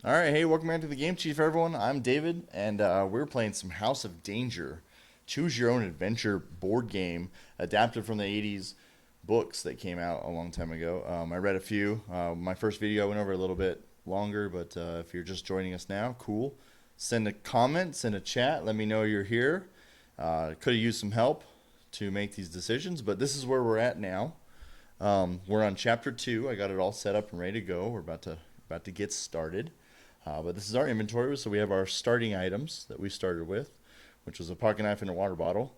All right, hey, welcome back to the Game Chief, everyone. I'm David, and we're playing some House of Danger, choose your own adventure board game adapted from the '80s books that came out a long time ago. I read a few. My first video went over a little bit longer, but if you're just joining us now, cool. Send a comment, send a chat. Let me know you're here. Could have used some help to make these decisions, but this is where we're at now. We're on chapter 2. I got it all set up and ready to go. We're about to get started. But this is our inventory, so we have our starting items that we started with, which was a pocket knife and a water bottle.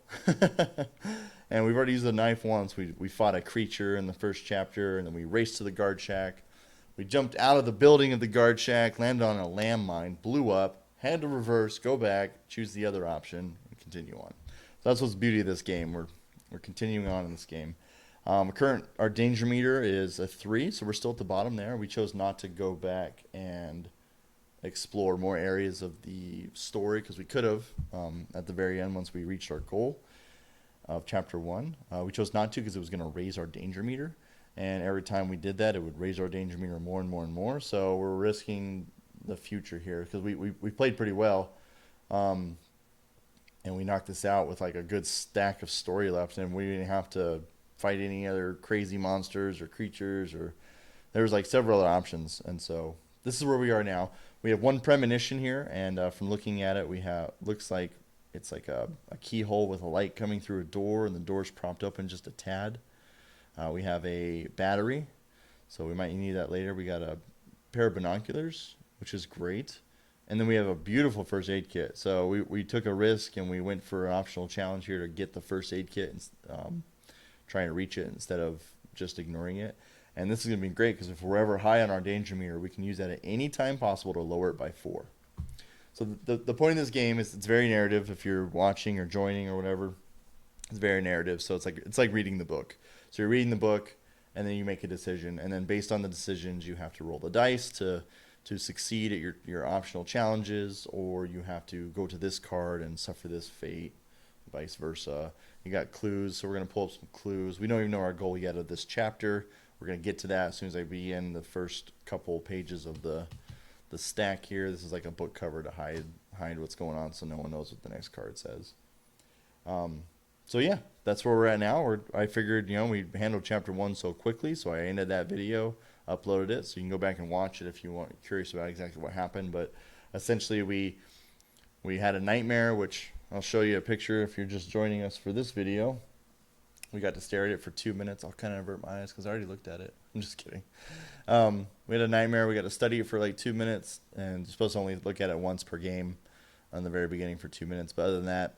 And we've already used the knife once. We fought a creature in the first chapter, and then we raced to the guard shack. We jumped out of the building of the guard shack, landed on a landmine, blew up, had to reverse, go back, choose the other option, and continue on. So that's what's the beauty of this game. We're continuing on in this game. Our danger meter is a 3, so we're still at the bottom there. We chose not to go back and explore more areas of the story because we could have at the very end once we reached our goal of chapter 1. We chose not to because it was going to raise our danger meter, and every time we did that it would raise our danger meter more and more and more, so we're risking the future here because we played pretty well, and we knocked this out with like a good stack of story left, and we didn't have to fight any other crazy monsters or creatures, or there was like several other options. And so this is where we are now. We have one premonition here, and from looking at it, we have looks like it's like a keyhole with a light coming through a door, and the door's propped open just a tad. We have a battery, so we might need that later. We got a pair of binoculars, which is great. And then we have a beautiful first aid kit. So we took a risk, and we went for an optional challenge here to get the first aid kit and trying to reach it instead of just ignoring it. And this is going to be great because if we're ever high on our danger meter, we can use that at any time possible to lower it by 4. So the point of this game is it's very narrative. If you're watching or joining or whatever, it's very narrative. So it's like reading the book. So you're reading the book, and then you make a decision, and then based on the decisions, you have to roll the dice to succeed at your optional challenges, or you have to go to this card and suffer this fate, vice versa. You got clues, so we're going to pull up some clues. We don't even know our goal yet of this chapter. We're going to get to that as soon as I begin the first couple pages of the stack here. This is like a book cover to hide what's going on so no one knows what the next card says. So yeah, that's where we're at now. I figured, we handled chapter 1 so quickly, so I ended that video, uploaded it, so you can go back and watch it if you want, curious about exactly what happened. But essentially we had a nightmare, which I'll show you a picture if you're just joining us for this video. We got to stare at it for 2 minutes. I'll kind of avert my eyes because I already looked at it. I'm just kidding. We had a nightmare. We got to study it for like 2 minutes, and you're supposed to only look at it once per game on the very beginning for 2 minutes. But other than that,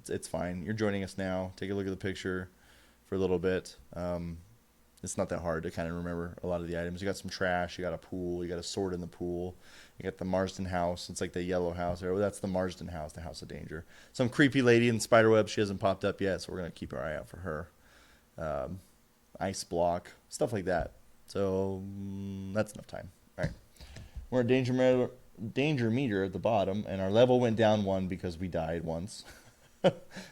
it's fine. You're joining us now. Take a look at the picture for a little bit. It's not that hard to kind of remember a lot of the items. You got some trash. You got a pool. You got a sword in the pool. You got the Marsden house. It's like the yellow house. Oh, that's the Marsden house, the House of Danger. Some creepy lady in spiderweb. She hasn't popped up yet, so we're going to keep our eye out for her. Ice block, stuff like that. So that's enough time. All right. We're at danger meter at the bottom, and our level went down 1 because we died once.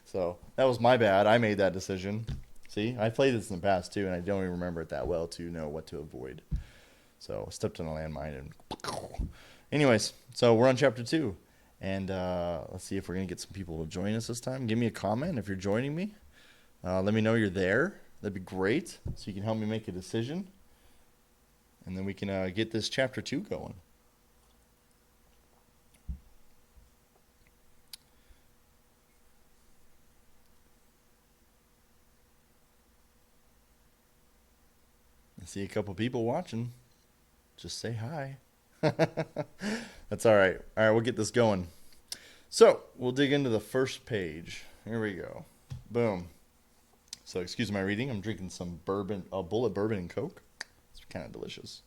So that was my bad. I made that decision. See, I played this in the past too, and I don't even remember it that well to know what to avoid. So I stepped on a landmine and anyways, so we're on chapter 2, and let's see if we're gonna get some people to join us this time. Give me a comment if you're joining me. Let me know you're there. That'd be great, so you can help me make a decision, and then we can get this chapter 2 going. I see a couple people watching. Just say hi. That's all right. All right, we'll get this going. So we'll dig into the first page. Here we go. Boom. So excuse my reading. I'm drinking some bourbon, bullet bourbon and Coke. It's kind of delicious.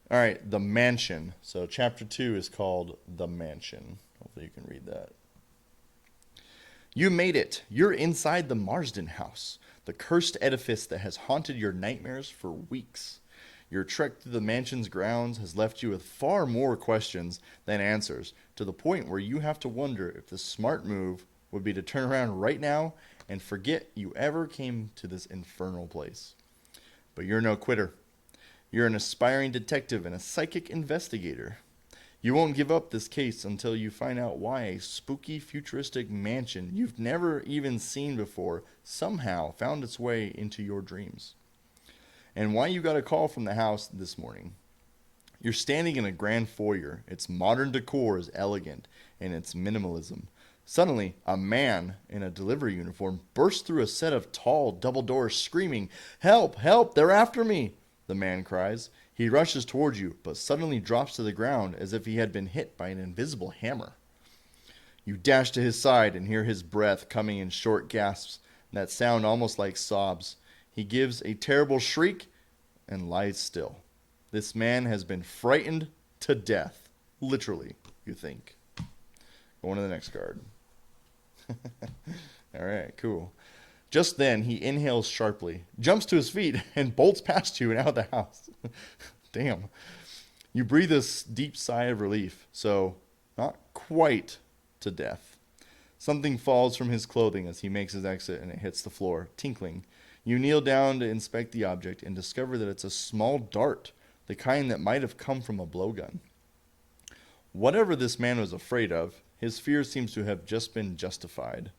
All right, The Mansion. So chapter 2 is called The Mansion. Hopefully you can read that. You made it. You're inside the Marsden house, the cursed edifice that has haunted your nightmares for weeks. Your trek through the mansion's grounds has left you with far more questions than answers, to the point where you have to wonder if the smart move would be to turn around right now and forget you ever came to this infernal place. But you're no quitter. You're an aspiring detective and a psychic investigator. You won't give up this case until you find out why a spooky futuristic mansion you've never even seen before somehow found its way into your dreams. And why you got a call from the house this morning. You're standing in a grand foyer. Its modern decor is elegant in its minimalism. Suddenly, a man in a delivery uniform bursts through a set of tall double doors screaming, "Help! Help! They're after me!" The man cries. He rushes towards you, but suddenly drops to the ground as if he had been hit by an invisible hammer. You dash to his side and hear his breath coming in short gasps that sound almost like sobs. He gives a terrible shriek and lies still. This man has been frightened to death. Literally, you think. Going to the next card. All right, cool. Just then, he inhales sharply, jumps to his feet, and bolts past you and out of the house. Damn. You breathe a deep sigh of relief, so not quite to death. Something falls from his clothing as he makes his exit, and it hits the floor, tinkling. You kneel down to inspect the object and discover that it's a small dart, the kind that might have come from a blowgun. Whatever this man was afraid of, his fear seems to have just been justified.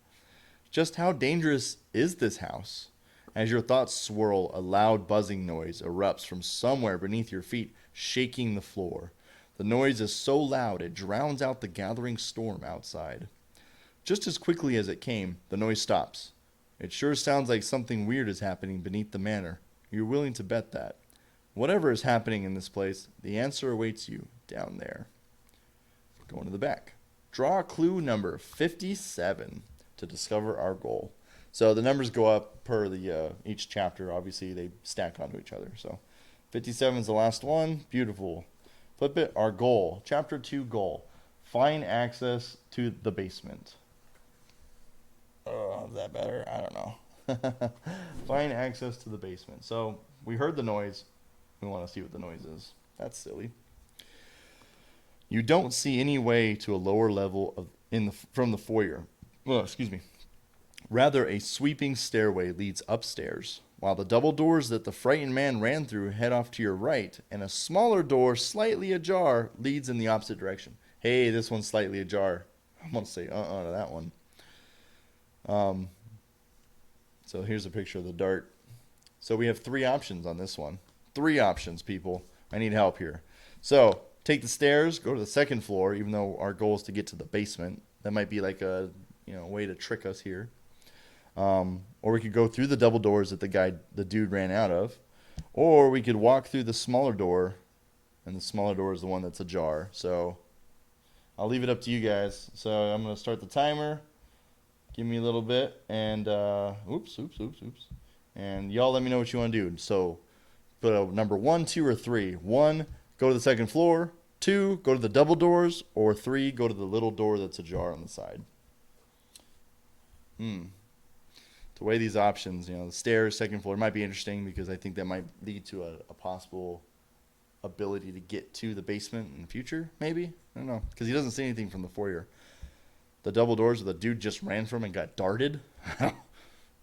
Just how dangerous is this house? As your thoughts swirl, a loud buzzing noise erupts from somewhere beneath your feet, shaking the floor. The noise is so loud it drowns out the gathering storm outside. Just as quickly as it came, the noise stops. It sure sounds like something weird is happening beneath the manor. You're willing to bet that. Whatever is happening in this place, the answer awaits you down there. Going to the back. Draw clue number 57 to discover our goal. So the numbers go up per the each chapter. Obviously, they stack onto each other. So 57 is the last one. Beautiful. Flip it. Our goal. Chapter 2 goal. Find access to the basement. Is that better? I don't know. Find access to the basement. So we heard the noise. We want to see what the noise is. That's silly. You don't see any way to a lower level from the foyer. Well, excuse me. Rather, a sweeping stairway leads upstairs, while the double doors that the frightened man ran through head off to your right, and a smaller door, slightly ajar, leads in the opposite direction. Hey, this one's slightly ajar. I'm going to say to that one. So here's a picture of the dart. So we have 3 options on this one. 3 options, people. I need help here. So take the stairs, go to the second floor, even though our goal is to get to the basement. That might be like a way to trick us here. Or we could go through the double doors that the dude ran out of. Or we could walk through the smaller door, and the smaller door is the one that's ajar. So I'll leave it up to you guys. So I'm going to start the timer. Give me a little bit. And, oops. And y'all let me know what you want to do. So put a number 1, 2, or 3. 1, go to the second floor. 2, go to the double doors. Or 3, go to the little door that's ajar on the side. To weigh these options, the stairs, second floor might be interesting because I think that might lead to a possible ability to get to the basement in the future, maybe? I don't know, because he doesn't see anything from the foyer. The double doors where the dude just ran from and got darted? I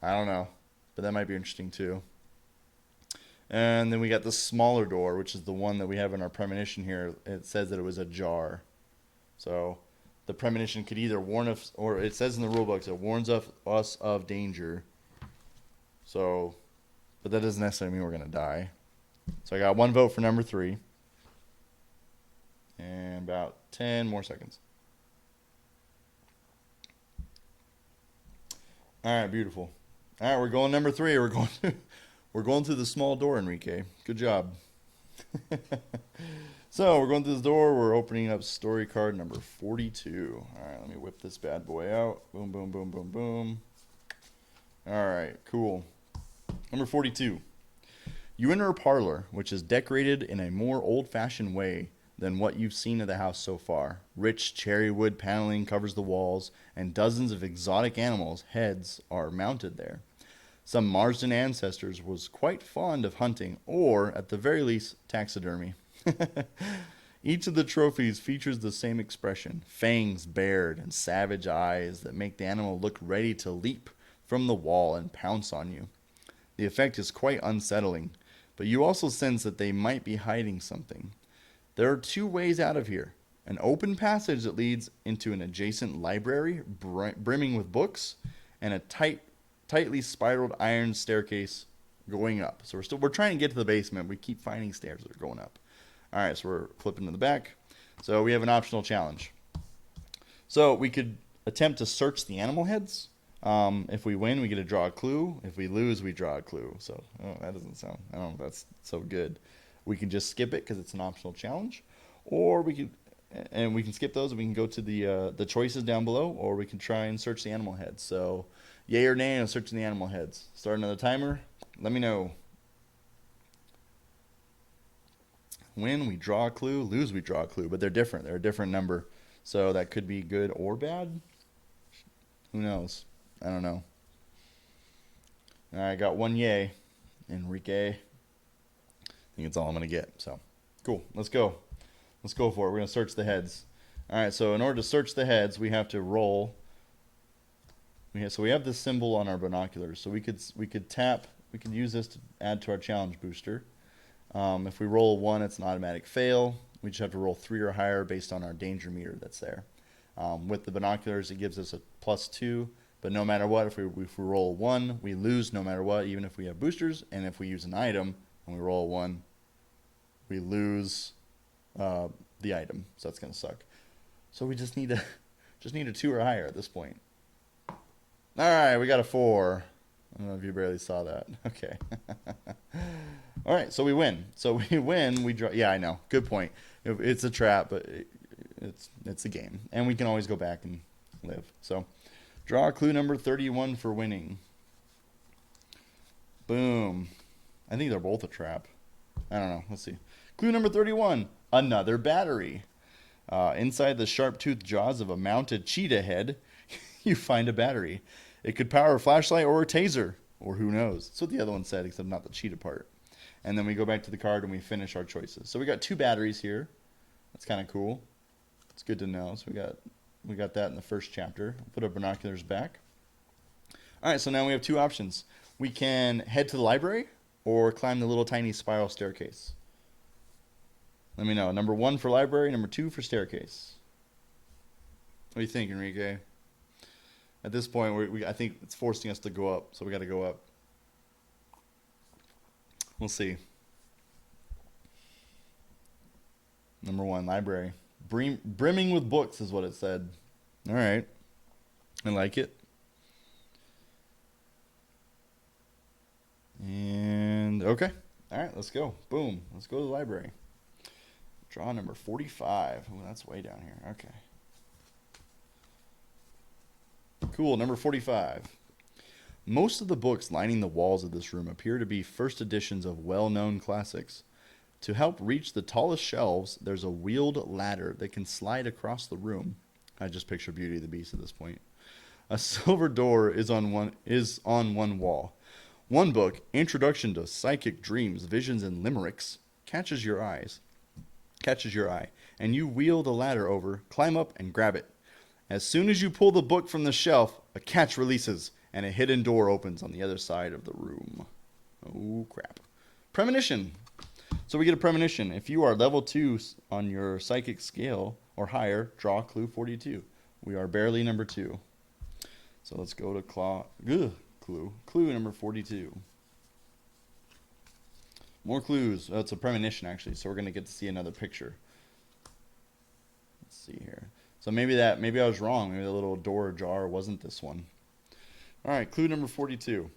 don't know, but that might be interesting too. And then we got the smaller door, which is the one that we have in our premonition here. It says that it was ajar. So the premonition could either warn us, or it says in the rule books, it warns us of danger. So, but that doesn't necessarily mean we're going to die. So I got 1 vote for number 3. And about 10 more seconds. All right, beautiful. All right, we're going number 3. We're going through the small door, Enrique. Good job. So we're going through this door. We're opening up story card number 42. All right, let me whip this bad boy out. Boom, boom, boom, boom, boom. All right, cool. Number 42. You enter a parlor, which is decorated in a more old-fashioned way than what you've seen of the house so far. Rich cherry wood paneling covers the walls, and dozens of exotic animals' heads are mounted there. Some Marsden ancestors was quite fond of hunting, or, at the very least, taxidermy. Each of the trophies features the same expression, fangs bared and savage eyes that make the animal look ready to leap from the wall and pounce on you. The effect is quite unsettling, but you also sense that they might be hiding something. There are 2 ways out of here. an open passage that leads into an adjacent library brimming with books, and a tightly spiraled iron staircase going up. So we're trying to get to the basement. We keep finding stairs that are going up. All right, so we're flipping to the back. So we have an optional challenge. So we could attempt to search the animal heads. If we win, we get to draw a clue. If we lose, we draw a clue. So that doesn't sound, I don't know if that's so good. We can just skip it because it's an optional challenge. Or we can skip those and we can go to the choices down below, or we can try and search the animal heads. So yay or nay on searching the animal heads. Start another timer. Let me know. Win, we draw a clue. Lose, we draw a clue. But they're different. They're a different number. So that could be good or bad. Who knows? I don't know. All right, I got one yay. Enrique. I think it's all I'm going to get. So, cool. Let's go. Let's go for it. We're going to search the heads. All right, so in order to search the heads, we have to roll. So we have this symbol on our binoculars. So we could use this to add to our challenge booster. If we roll a 1, it's an automatic fail. We just have to roll 3 or higher based on our danger meter that's there. With the binoculars, it gives us a +2. But no matter what, if we roll a 1, we lose no matter what, even if we have boosters. And if we use an item and we roll a 1, we lose the item. So that's going to suck. So we just need a 2 or higher at this point. All right, we got a 4. I don't know if you barely saw that. Okay. All right, so we win. So we win. We draw. Yeah, I know. Good point. It's a trap, but it's a game, and we can always go back and live. So, draw clue number 31 for winning. Boom. I think they're both a trap. I don't know. Let's see. Clue number 31. Another battery. Inside the sharp-toothed jaws of a mounted cheetah head, you find a battery. It could power a flashlight or a taser, or who knows. That's what the other one said, except not the cheetah part. And then we go back to the card and we finish our choices. So we got 2 batteries here. That's kind of cool. It's good to know. So we got that in the first chapter. Put our binoculars back. All right, so now we have 2 options. We can head to the library or climb the little tiny spiral staircase. Let me know. Number 1 for library, number 2 for staircase. What do you think, Enrique? At this point, I think it's forcing us to go up, so we got to go up. We'll see. Number 1, library. Brimming with books is what it said. All right. I like it. And, okay. All right, let's go. Boom. Let's go to the library. Draw number 45. Oh, that's way down here. Okay. Cool, number 45. Most of the books lining the walls of this room appear to be first editions of well-known classics. To help reach the tallest shelves, there's a wheeled ladder that can slide across the room. I just picture Beauty and the Beast at this point. A silver door is on one wall. One book, Introduction to Psychic Dreams, Visions, and Limericks, catches your eye, and you wheel the ladder over, climb up, and grab it. As soon as you pull the book from the shelf, a catch releases, and a hidden door opens on the other side of the room. Oh, crap. Premonition. So we get a premonition. If you are level 2 on your psychic scale or higher, draw clue 42. We are barely number 2. So let's go to clue number 42. More clues. Oh, it's a premonition, actually, so we're going to get to see another picture. Let's see here. So maybe I was wrong. Maybe the little door jar wasn't this one. All right, clue number 42.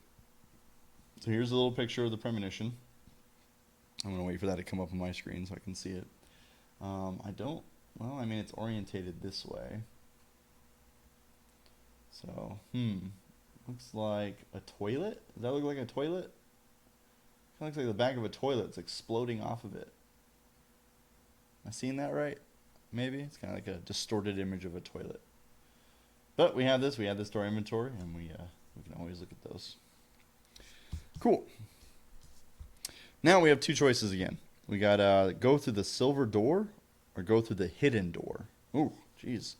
So here's a little picture of the premonition. I'm going to wait for that to come up on my screen so I can see it. It's orientated this way. So, looks like a toilet. Does that look like a toilet? It looks like the back of a toilet. It's exploding off of it. Am I seeing that right? Maybe. It's kind of like a distorted image of a toilet. But we have this to our inventory, and we can always look at those. Cool. Now we have 2 choices again. We got go through the silver door or go through the hidden door. Ooh, jeez.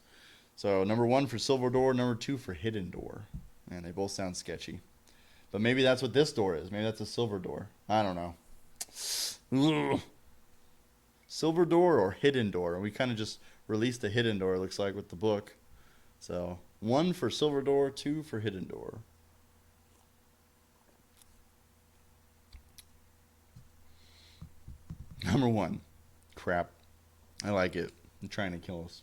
So number 1 for silver door, number 2 for hidden door. Man, they both sound sketchy. But maybe that's what this door is. Maybe that's a silver door. I don't know. Ugh. Silver door or hidden door. And we kind of just released a hidden door, it looks like, with the book. So 1 for silver door, 2 for hidden door. Number 1. Crap. I like it. They're trying to kill us.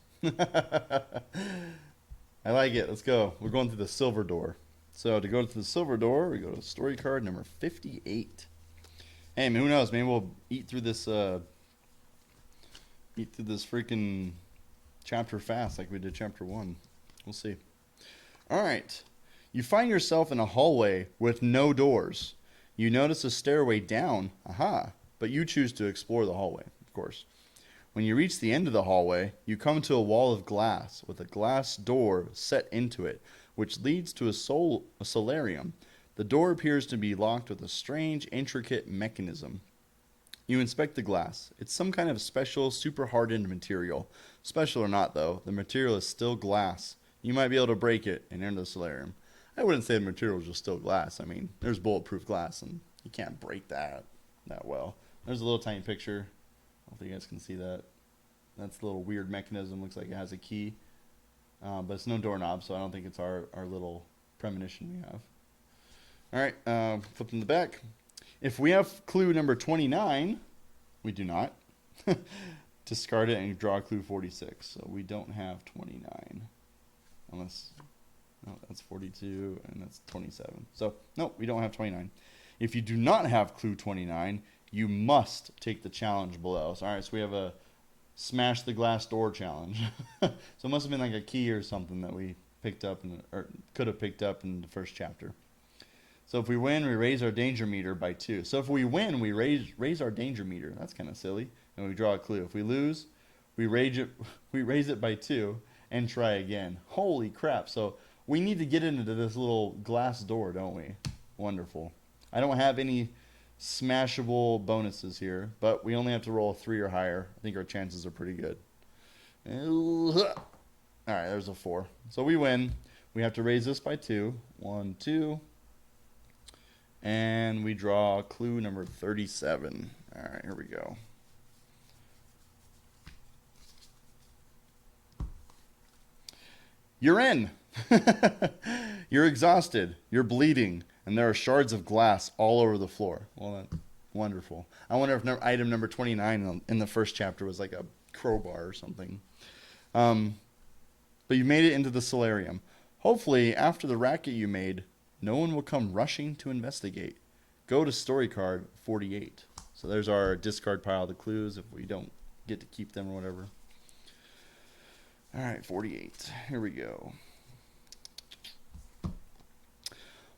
I like it. Let's go. We're going through the silver door. So to go to the silver door, we go to story card number 58. Hey, man, who knows? Maybe we'll eat through this freaking chapter fast like we did chapter 1. We'll see. All right. You find yourself in a hallway with no doors. You notice a stairway down. Aha. But you choose to explore the hallway, of course. When you reach the end of the hallway, you come to a wall of glass with a glass door set into it, which leads to a solarium. The door appears to be locked with a strange, intricate mechanism. You inspect the glass. It's some kind of special, super hardened material. Special or not, though, the material is still glass. You might be able to break it and enter the solarium. I wouldn't say the material is just still glass. I mean, there's bulletproof glass, and you can't break that well. There's a little tiny picture. I don't think you guys can see that. That's the little weird mechanism. Looks like it has a key. But it's no doorknob, so I don't think it's our little premonition we have. All right, flipping the back. If we have clue number 29, we do not. Discard it and draw clue 46. So we don't have 29. Unless, no, that's 42 and that's 27. So, no, we don't have 29. If you do not have clue 29, you must take the challenge below. So, all right, so we have a smash the glass door challenge. So it must have been like a key or something that we picked up or could have picked up in the first chapter. So if we win, we raise our danger meter by 2. So if we win, we raise our danger meter. That's kind of silly. And we draw a clue. If we lose, we raise it by 2 and try again. Holy crap. So we need to get into this little glass door, don't we? Wonderful. I don't have any smashable bonuses here, but we only have to roll a 3 or higher. I think our chances are pretty good. All right, there's a 4. So we win. We have to raise this by 2. 1, 2. And we draw clue number 37. All right, here we go. You're in. You're exhausted. You're bleeding. And there are shards of glass all over the floor. Well, that's wonderful. I wonder if item number 29 in the first chapter was like a crowbar or something. But you made it into the solarium. Hopefully, after the racket you made, no one will come rushing to investigate. Go to story card 48. So there's our discard pile of the clues if we don't get to keep them or whatever. All right, 48. Here we go.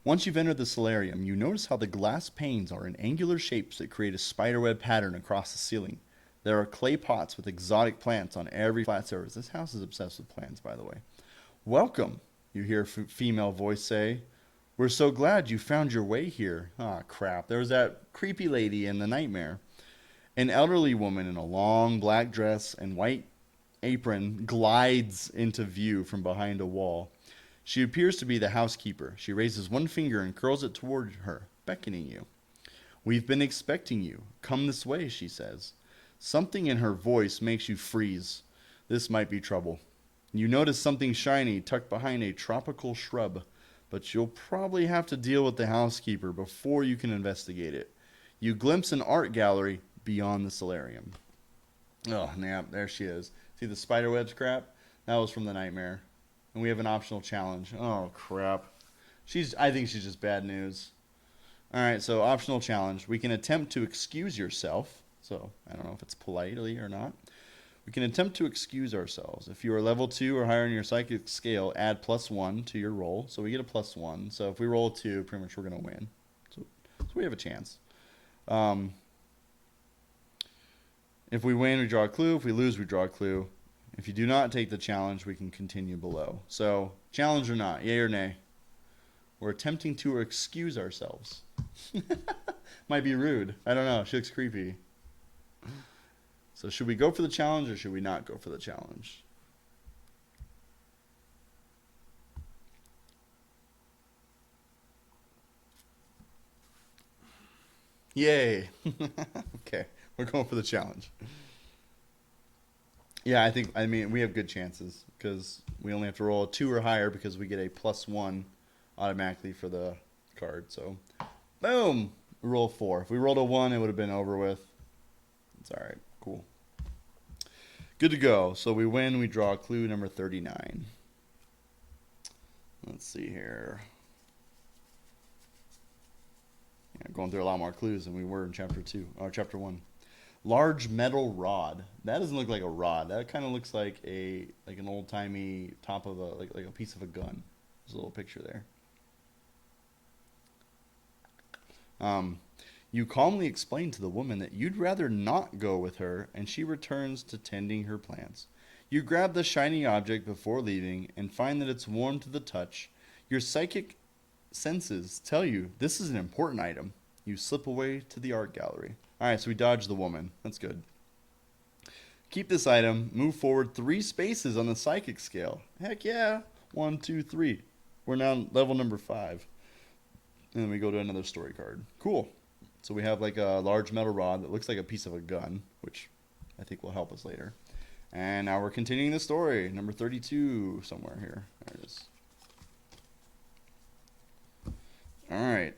Once you've entered the solarium, you notice how the glass panes are in angular shapes that create a spiderweb pattern across the ceiling. There are clay pots with exotic plants on every flat surface. This house is obsessed with plants, by the way. Welcome, you hear a female voice say. We're so glad you found your way here. Ah, crap. There was that creepy lady in the nightmare. An elderly woman in a long black dress and white apron glides into view from behind a wall. She appears to be the housekeeper. She raises one finger and curls it toward her, beckoning you. We've been expecting you. Come this way, she says. Something in her voice makes you freeze. This might be trouble. You notice something shiny tucked behind a tropical shrub, but you'll probably have to deal with the housekeeper before you can investigate it. You glimpse an art gallery beyond the solarium. Oh, nap, there she is. See the spiderwebs crap? That was from the nightmare. And we have an optional challenge. Oh, crap. I think she's just bad news. All right, so optional challenge. We can attempt to excuse yourself. So I don't know if it's politely or not. We can attempt to excuse ourselves. If you are level 2 or higher in your psychic scale, add +1 to your roll. So we get a +1. So if we roll a 2, pretty much we're going to win. So we have a chance. If we win, we draw a clue. If we lose, we draw a clue. If you do not take the challenge, we can continue below. So challenge or not, yay or nay? We're attempting to excuse ourselves. Might be rude. I don't know. She looks creepy. So should we go for the challenge or should we not go for the challenge? Yay. Okay, we're going for the challenge. Yeah, I mean, we have good chances because we only have to roll a 2 or higher because we get a +1 automatically for the card. So, boom! We roll 4. If we rolled a 1, it would have been over with. It's all right. Cool. Good to go. So we win. We draw clue number 39. Let's see here. Yeah, going through a lot more clues than we were in chapter 2 or chapter 1. Large metal rod. That doesn't look like a rod. That kind of looks like an old timey top of a like a piece of a gun. There's a little picture there. Um, you calmly explain to the woman that you'd rather not go with her, and she returns to tending her plants. You grab the shiny object before leaving and find that it's warm to the touch. Your psychic senses tell you this is an important item. You slip away to the art gallery. All right, so we dodged the woman. That's good. Keep this item. Move forward 3 spaces on the psychic scale. Heck yeah. 1, 2, 3. We're now level number 5. And then we go to another story card. Cool. So we have like a large metal rod that looks like a piece of a gun, which I think will help us later. And now we're continuing the story. Number 32 somewhere here. There it is. All right.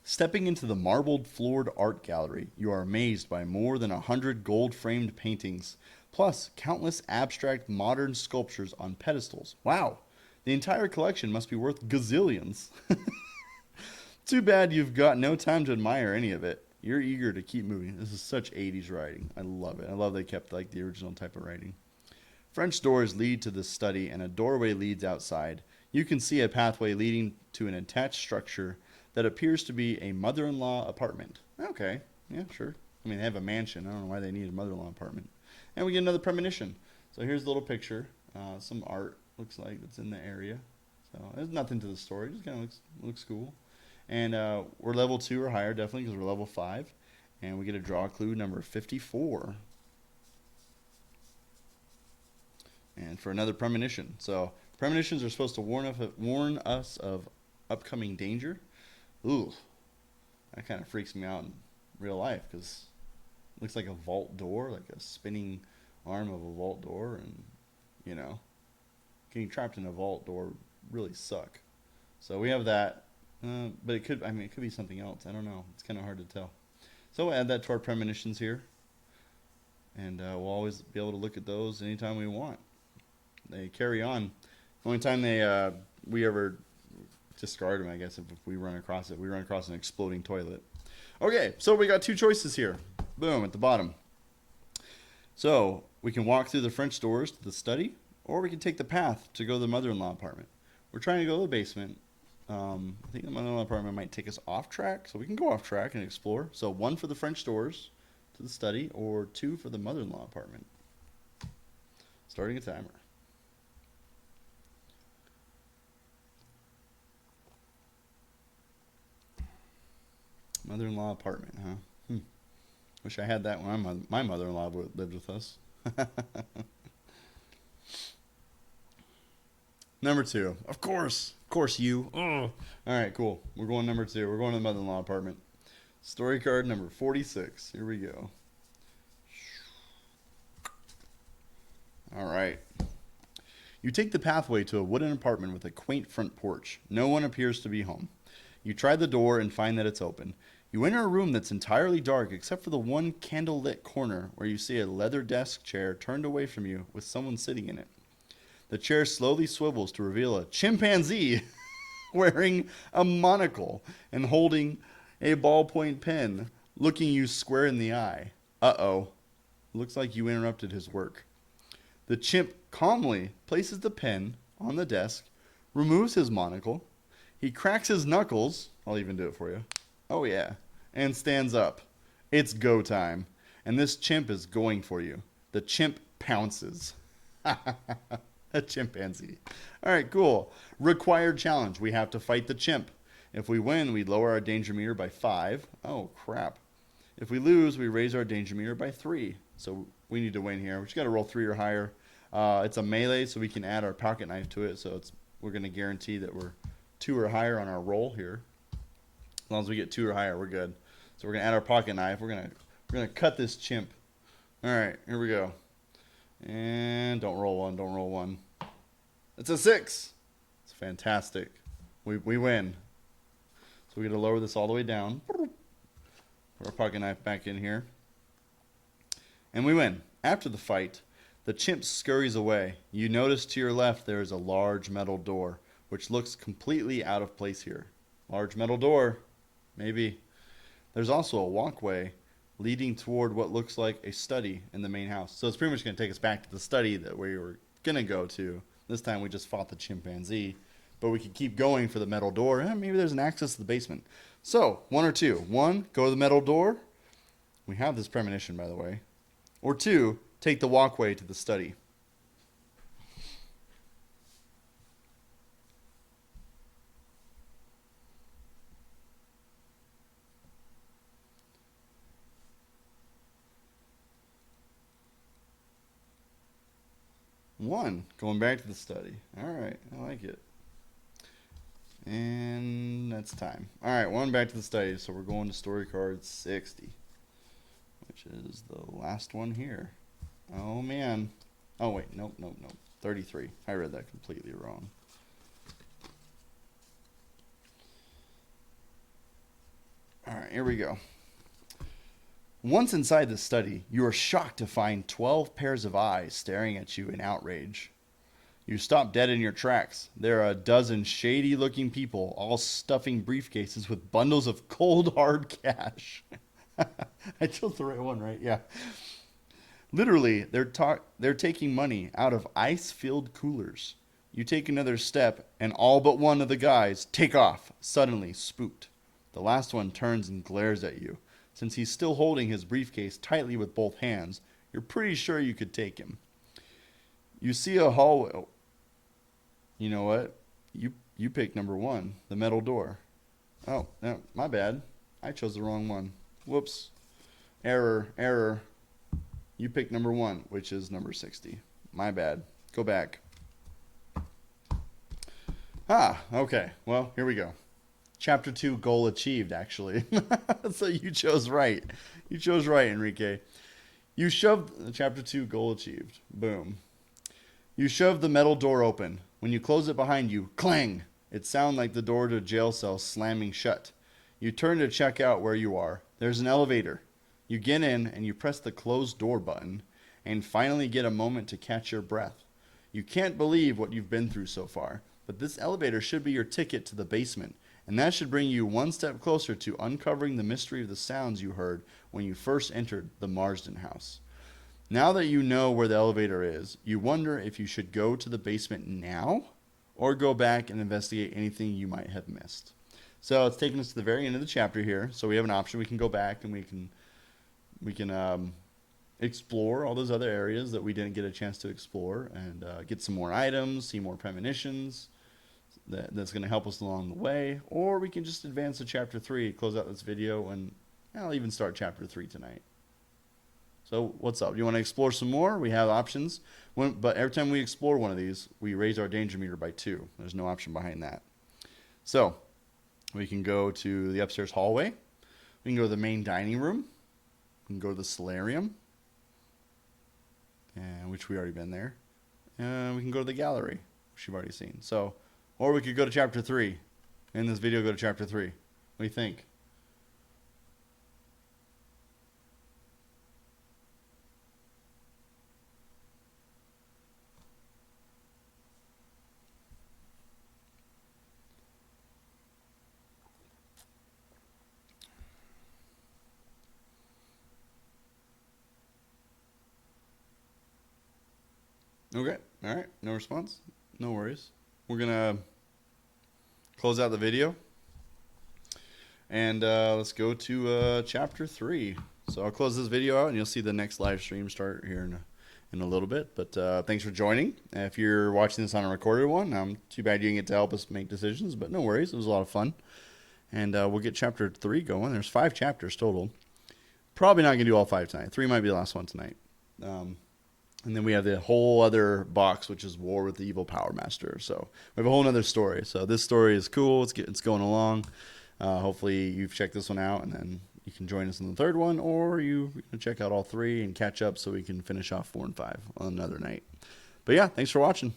Stepping into the marbled floored art gallery, you are amazed by more than 100 gold framed paintings, plus countless abstract modern sculptures on pedestals. Wow, the entire collection must be worth gazillions. Too bad you've got no time to admire any of it. You're eager to keep moving. This is such 80s writing. I love it. I love they kept like the original type of writing. French doors lead to the study and a doorway leads outside. You can see a pathway leading to an attached structure that appears to be a mother-in-law apartment. Okay, yeah, sure. I mean, they have a mansion. I don't know why they need a mother-in-law apartment. And we get another premonition. So here's a little picture. Some art looks like that's in the area. So there's nothing to the story. It just kind of looks cool. And we're level 2 or higher, definitely, because we're level 5. And we get a draw clue number 54. And for another premonition. So premonitions are supposed to warn us of upcoming danger. Ooh, that kind of freaks me out in real life because it looks like a vault door, like a spinning arm of a vault door, and you know, getting trapped in a vault door really suck. So we have that, but it could be something else. I don't know. It's kind of hard to tell. So we'll add that to our premonitions here, and we'll always be able to look at those anytime we want. They carry on. The only time we ever discard them, I guess, if we run across it. We run across an exploding toilet. Okay, so we got 2 choices here. Boom, at the bottom. So we can walk through the French doors to the study, or we can take the path to go to the mother-in-law apartment. We're trying to go to the basement. I think the mother-in-law apartment might take us off track, so we can go off track and explore. So 1 for the French doors to the study, or 2 for the mother-in-law apartment. Starting a timer. Mother-in-law apartment, huh? Wish I had that when my mother-in-law lived with us. Number 2. Of course. Of course, you. Oh. All right, cool. We're going number 2. We're going to the mother-in-law apartment. Story card number 46. Here we go. All right. You take the pathway to a wooden apartment with a quaint front porch. No one appears to be home. You try the door and find that it's open. You enter a room that's entirely dark except for the one candle-lit corner where you see a leather desk chair turned away from you with someone sitting in it. The chair slowly swivels to reveal a chimpanzee wearing a monocle and holding a ballpoint pen, looking you square in the eye. Uh-oh. Looks like you interrupted his work. The chimp calmly places the pen on the desk, removes his monocle, he cracks his knuckles, I'll even do it for you, oh yeah, and stands up. It's go time, and this chimp is going for you. The chimp pounces. A chimpanzee. All right, cool. Required challenge. We have to fight the chimp. If we win, we lower our danger meter by 5. Oh, crap. If we lose, we raise our danger meter by 3. So we need to win here. We just got to roll 3 or higher. It's a melee, so we can add our pocket knife to it. So we're going to guarantee that we're 2 or higher on our roll here. As long as we get 2 or higher, we're good. So we're going to add our pocket knife. We're gonna cut this chimp. All right, here we go. And don't roll one. Don't roll one. It's a 6. It's fantastic. We win. So we got to lower this all the way down. Put our pocket knife back in here. And we win. After the fight, the chimp scurries away. You notice to your left there is a large metal door, which looks completely out of place here. Large metal door. Maybe. There's also a walkway leading toward what looks like a study in the main house. So it's pretty much going to take us back to the study that we were going to go to. This time we just fought the chimpanzee. But we could keep going for the metal door. Maybe there's an access to the basement. So, 1 or 2. 1, go to the metal door. We have this premonition, by the way. Or 2, take the walkway to the study. One, going back to the study. All right, I like it. And that's time. All right, 1 back to the study. So we're going to story card 60, which is the last one here. Oh, man. Oh, wait. Nope. 33. I read that completely wrong. All right, here we go. Once inside the study, you are shocked to find 12 pairs of eyes staring at you in outrage. You stop dead in your tracks. There are a dozen shady-looking people, all stuffing briefcases with bundles of cold, hard cash. I chose the right one, right? Yeah. Literally, they're taking money out of ice-filled coolers. You take another step, and all but one of the guys take off, suddenly spooked. The last one turns and glares at you. Since he's still holding his briefcase tightly with both hands, you're pretty sure you could take him. You see a hallway. Oh, you know what? You picked number 1, the metal door. Oh, no, my bad. I chose the wrong one. Whoops. Error. You picked number 1, which is number 60. My bad. Go back. Okay. Well, here we go. Chapter 2, goal achieved, actually. So you chose right. You chose right, Enrique. You shoved chapter 2, goal achieved. Boom. You shove the metal door open. When you close it behind you, clang! It sounds like the door to a jail cell slamming shut. You turn to check out where you are. There's an elevator. You get in and you press the closed door button and finally get a moment to catch your breath. You can't believe what you've been through so far, but this elevator should be your ticket to the basement, and that should bring you one step closer to uncovering the mystery of the sounds you heard when you first entered the Marsden house. Now that you know where the elevator is, you wonder if you should go to the basement now or go back and investigate anything you might have missed. So it's taking us to the very end of the chapter here. So we have an option. We can go back and we can explore all those other areas that we didn't get a chance to explore and get some more items, see more premonitions that's going to help us along the way. Or we can just advance to chapter 3, close out this video, and I'll even start chapter 3 tonight. So what's up? Do you want to explore some more? We have options. But every time we explore one of these, we raise our danger meter by 2. There's no option behind that. So we can go to the upstairs hallway. We can go to the main dining room. We can go to the solarium, which we already been there. We can go to the gallery, which you've already seen. So, or we could go to chapter 3. In this video, go to chapter 3. What do you think? Okay. All right. No response. No worries. We're going to close out the video. And let's go to chapter 3. So I'll close this video out, and you'll see the next live stream start here in a little bit. But thanks for joining. If you're watching this on a recorded one, too bad you didn't get to help us make decisions. But no worries. It was a lot of fun. And we'll get chapter 3 going. There's 5 chapters total. Probably not going to do all 5 tonight. 3 might be the last one tonight. And then we have the whole other box, which is War with the Evil Power Master. So we have a whole other story. So this story is cool. It's going along. Hopefully you've checked this one out, and then you can join us in the third one, or you can check out all three and catch up so we can finish off 4 and 5 on another night. But yeah, thanks for watching.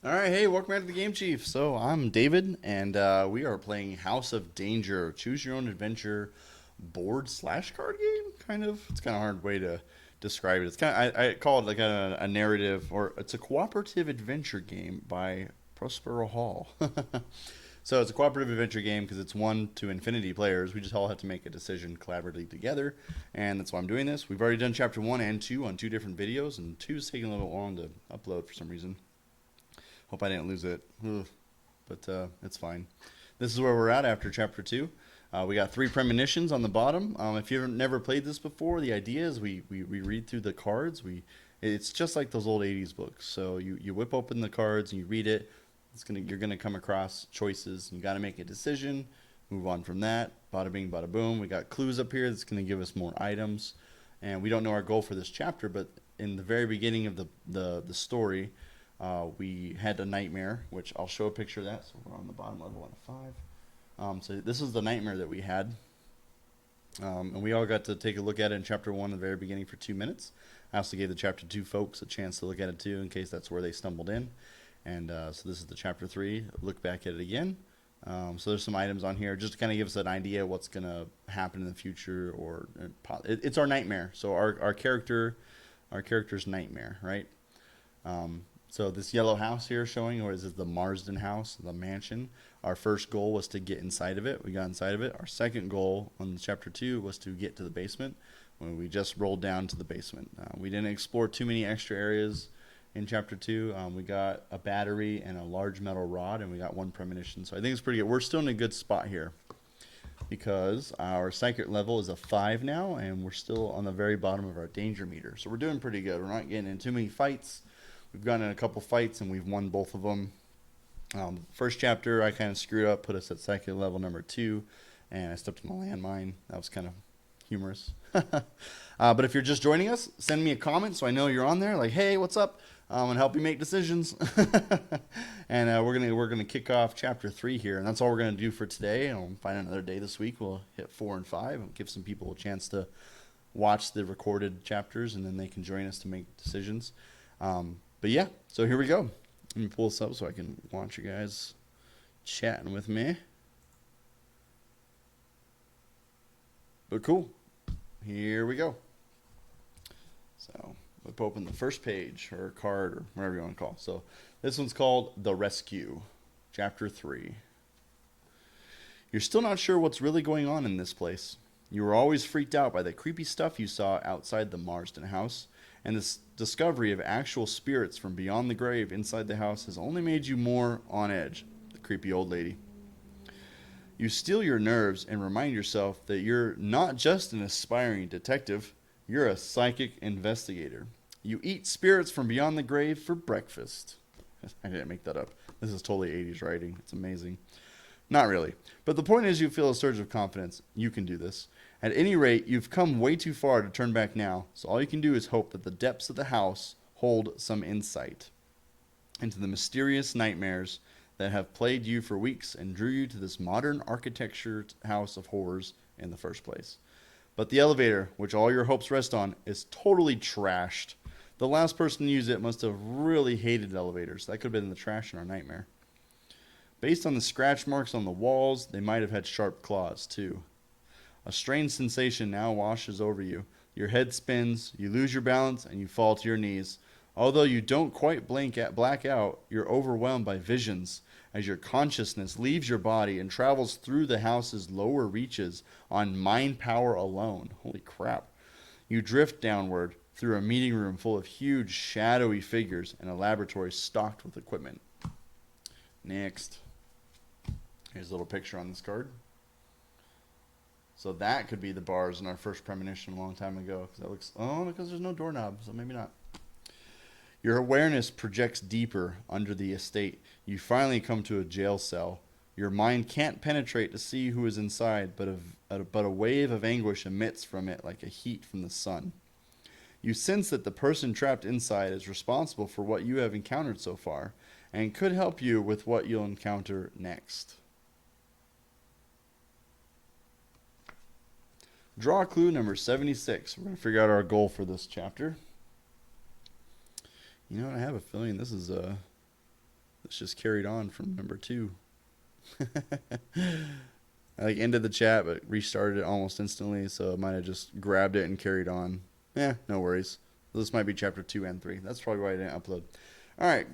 All right, hey, welcome back to the Game Chief. So I'm David, and we are playing House of Danger, choose your own adventure board slash card game. Kind of, it's kind of a hard way to describe it. It's kind of I call it like a narrative, or it's a cooperative adventure game by Prospero Hall. So it's a cooperative adventure game because it's 1 to infinity players. We just all have to make a decision collaboratively together, and that's why I'm doing this. We've already done chapter 1 and 2 on 2 different videos, and 2 is taking a little long to upload for some reason. Hope I didn't lose it. Ugh. But it's fine. This is where we're at after chapter 2. We got 3 premonitions on the bottom. If you've never played this before, the idea is we read through the cards. It's just like those old 80s books. So you whip open the cards and you read it. You're gonna come across choices. And you got to make a decision. Move on from that. Bada bing, bada boom. We got clues up here that's gonna give us more items. And we don't know our goal for this chapter, but in the very beginning of the story, we had a nightmare, which I'll show a picture of that. So we're on the bottom level on a 5. So this is the nightmare that we had. And we all got to take a look at it in chapter 1 at the very beginning for 2 minutes. I also gave the chapter 2 folks a chance to look at it too, in case that's where they stumbled in. And so this is the chapter 3. Look back at it again. So there's some items on here just to kind of give us an idea of what's going to happen in the future, or it's our nightmare. So our character's nightmare, right? So this yellow house here showing, or is it the Marsden house, the mansion? Our first goal was to get inside of it. We got inside of it. Our second goal on chapter 2 was to get to the basement. When we just rolled down to the basement, we didn't explore too many extra areas. In chapter 2, we got a battery and a large metal rod, and we got 1 premonition. So I think it's pretty good. We're still in a good spot here because our psychic level is a 5 now, and we're still on the very bottom of our danger meter. So we're doing pretty good. We're not getting in too many fights. We've gotten in a couple fights, and we've won both of them. First chapter, I kind of screwed up, put us at psychic level number 2, and I stepped on a landmine. That was kind of humorous. But if you're just joining us, send me a comment so I know you're on there. Like, hey, what's up? And help you make decisions. And we're gonna kick off chapter 3 here, and that's all we're gonna do for today. And we'll find another day this week. We'll hit 4 and 5 and give some people a chance to watch the recorded chapters, and then they can join us to make decisions. But yeah, so here we go. Let me pull this up so I can watch you guys chatting with me. But cool. Here we go. So whip open the first page, or card, or whatever you want to call it. So this one's called The Rescue, Chapter 3. You're still not sure what's really going on in this place. You were always freaked out by the creepy stuff you saw outside the Marsden house, and this discovery of actual spirits from beyond the grave inside the house has only made you more on edge. The creepy old lady. You steel your nerves and remind yourself that you're not just an aspiring detective, you're a psychic investigator. You eat spirits from beyond the grave for breakfast. I didn't make that up. This is totally 80s writing. It's amazing. Not really. But the point is, you feel a surge of confidence. You can do this. At any rate, you've come way too far to turn back now, so all you can do is hope that the depths of the house hold some insight into the mysterious nightmares that have plagued you for weeks and drew you to this modern architecture house of horrors in the first place. But the elevator, which all your hopes rest on, is totally trashed. The last person to use it must have really hated elevators. That could have been the trash in our nightmare. Based on the scratch marks on the walls, they might have had sharp claws, too. A strange sensation now washes over you. Your head spins, you lose your balance, and you fall to your knees. Although you don't quite black out, you're overwhelmed by visions as your consciousness leaves your body and travels through the house's lower reaches on mind power alone. Holy crap. You drift downward through a meeting room full of huge, shadowy figures and a laboratory stocked with equipment. Next. Here's a little picture on this card. So that could be the bars in our first premonition a long time ago. Because there's no doorknob, so maybe not. Your awareness projects deeper under the estate. You finally come to a jail cell. Your mind can't penetrate to see who is inside, but a wave of anguish emits from it like a heat from the sun. You sense that the person trapped inside is responsible for what you have encountered so far, and could help you with what you'll encounter next. Draw clue number 76. We're going to figure out our goal for this chapter. You know what? I have a feeling this is It's just carried on from number 2. I ended the chat but restarted it almost instantly, so I might have just grabbed it and carried on. No worries. This might be chapter 2 and 3. That's probably why I didn't upload. All right,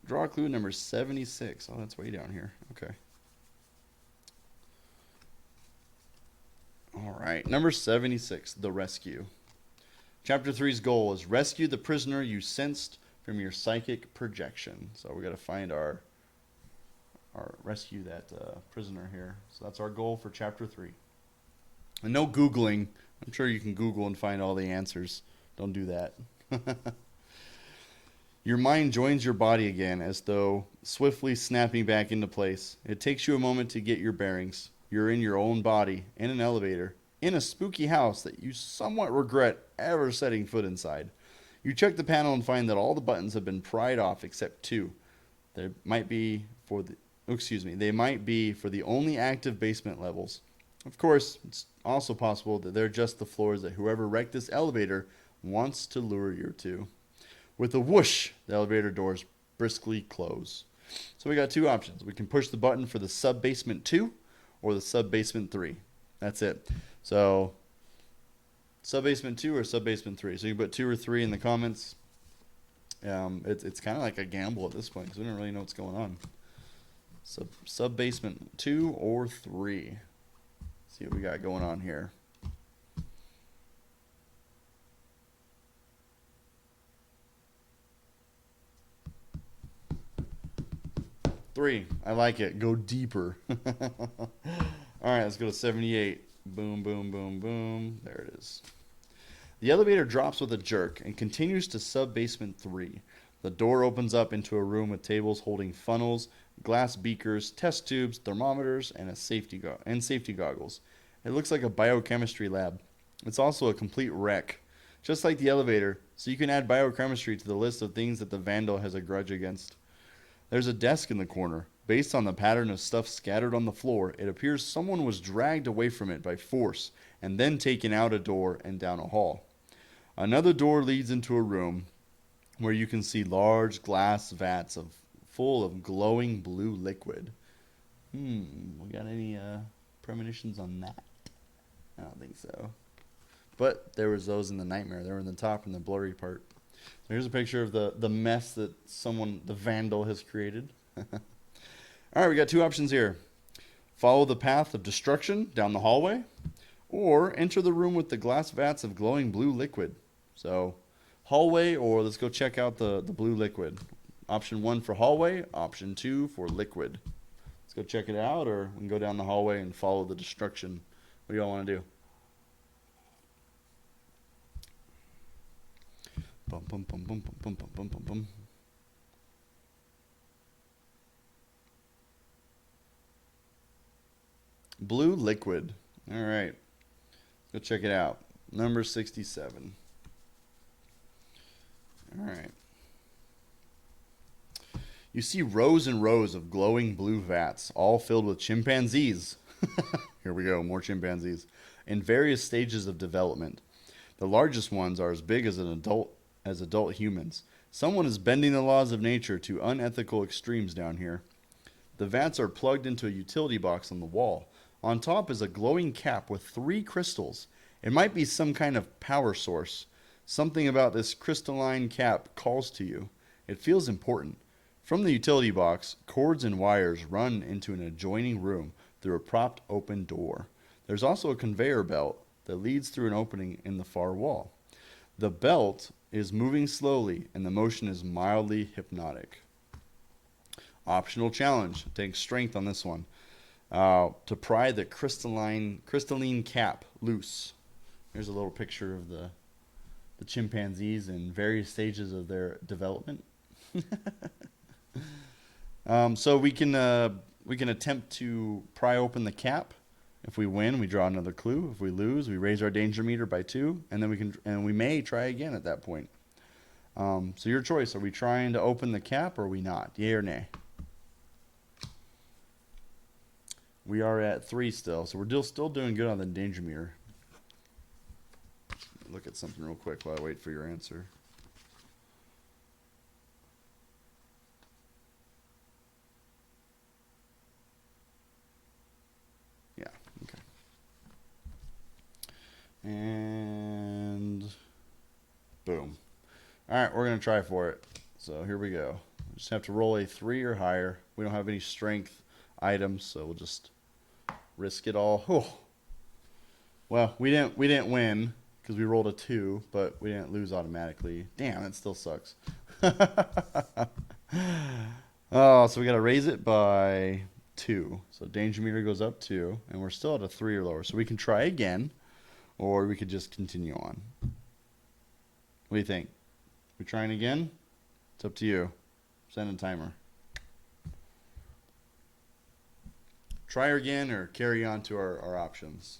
draw clue number 76. Oh, that's way down here. Okay. All right, number 76, the rescue. Chapter 3's goal is rescue the prisoner you sensed from your psychic projection. So we got to find our rescue that prisoner here. So that's our goal for chapter 3. And no Googling. I'm sure you can Google and find all the answers. Don't do that. Your mind joins your body again as though swiftly snapping back into place. It takes you a moment to get your bearings. You're in your own body, in an elevator, in a spooky house that you somewhat regret ever setting foot inside. You check the panel and find that all the buttons have been pried off except 2. They might be for the only active basement levels. Of course, it's also possible that they're just the floors that whoever wrecked this elevator wants to lure you to. With a whoosh, the elevator doors briskly close. So we got 2 options. We can push the button for the sub-basement 2 or the sub-basement 3. That's it. So sub-basement 2 or sub-basement 3. So you can put 2 or 3 in the comments. It's kind of like a gamble at this point because we don't really know what's going on. Sub-basement 2 or 3. See what we got going on here. Three. I like it. Go deeper. All right, let's go to 78. Boom, boom, boom, boom. There it is. The elevator drops with a jerk and continues to sub-basement 3. The door opens up into a room with tables holding funnels, glass beakers, test tubes, thermometers, and safety goggles. It looks like a biochemistry lab. It's also a complete wreck, just like the elevator, so you can add biochemistry to the list of things that the vandal has a grudge against. There's a desk in the corner. Based on the pattern of stuff scattered on the floor, it appears someone was dragged away from it by force and then taken out a door and down a hall. Another door leads into a room where you can see large glass vats full of glowing blue liquid. We got any premonitions on that? I don't think so. But there was those in the nightmare. They were in the top and the blurry part. Here's a picture of the mess that the vandal has created. All right, we got 2 options here. Follow the path of destruction down the hallway, or enter the room with the glass vats of glowing blue liquid. So hallway, or let's go check out the blue liquid. Option 1 for hallway, option 2 for liquid. Let's go check it out, or we can go down the hallway and follow the destruction. What do y'all want to do? Bum, bum, bum, bum, bum, bum, bum, bum, bum. Blue liquid. All right. Go check it out. Number 67. All right. You see rows and rows of glowing blue vats, all filled with chimpanzees. Here we go, more chimpanzees. In various stages of development. The largest ones are as big as adult humans. Someone is bending the laws of nature to unethical extremes down here. The vats are plugged into a utility box on the wall. On top is a glowing cap with 3 crystals. It might be some kind of power source. Something about this crystalline cap calls to you. It feels important. From the utility box, cords and wires run into an adjoining room through a propped open door. There's also a conveyor belt that leads through an opening in the far wall. The belt is moving slowly, and the motion is mildly hypnotic. Optional challenge. Take strength on this one. To pry the crystalline cap loose. Here's a little picture of the chimpanzees in various stages of their development. So we can attempt to pry open the cap. If we win, we draw another clue. If we lose, we raise our danger meter by 2, and then we may try again at that point. So your choice: are we trying to open the cap or are we not? Yay or nay? We are at 3 still, so we're still doing good on the danger meter. Look at something real quick while I wait for your answer. Boom. All right, we're going to try for it. So here we go. We just have to roll a 3 or higher. We don't have any strength items, so we'll just risk it all. Oh. Well, we didn't win because we rolled a 2, but we didn't lose automatically. Damn, that still sucks. Oh, so we got to raise it by 2. So danger meter goes up 2, and we're still at a 3 or lower. So we can try again, or we could just continue on. What do you think? We trying again? It's up to you. Send a timer. Try again or carry on to our options.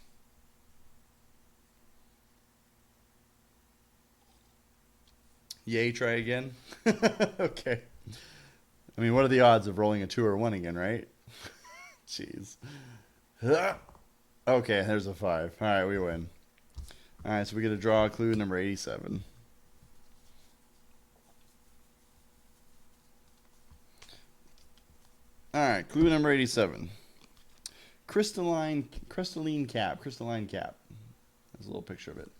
Yay, try again? Okay. I mean, what are the odds of rolling a 2 or 1 again, right? Jeez. Okay, there's a 5. All right, we win. All right, so we get to draw clue number 87. All right, clue number 87. Crystalline cap. Crystalline cap. There's a little picture of it.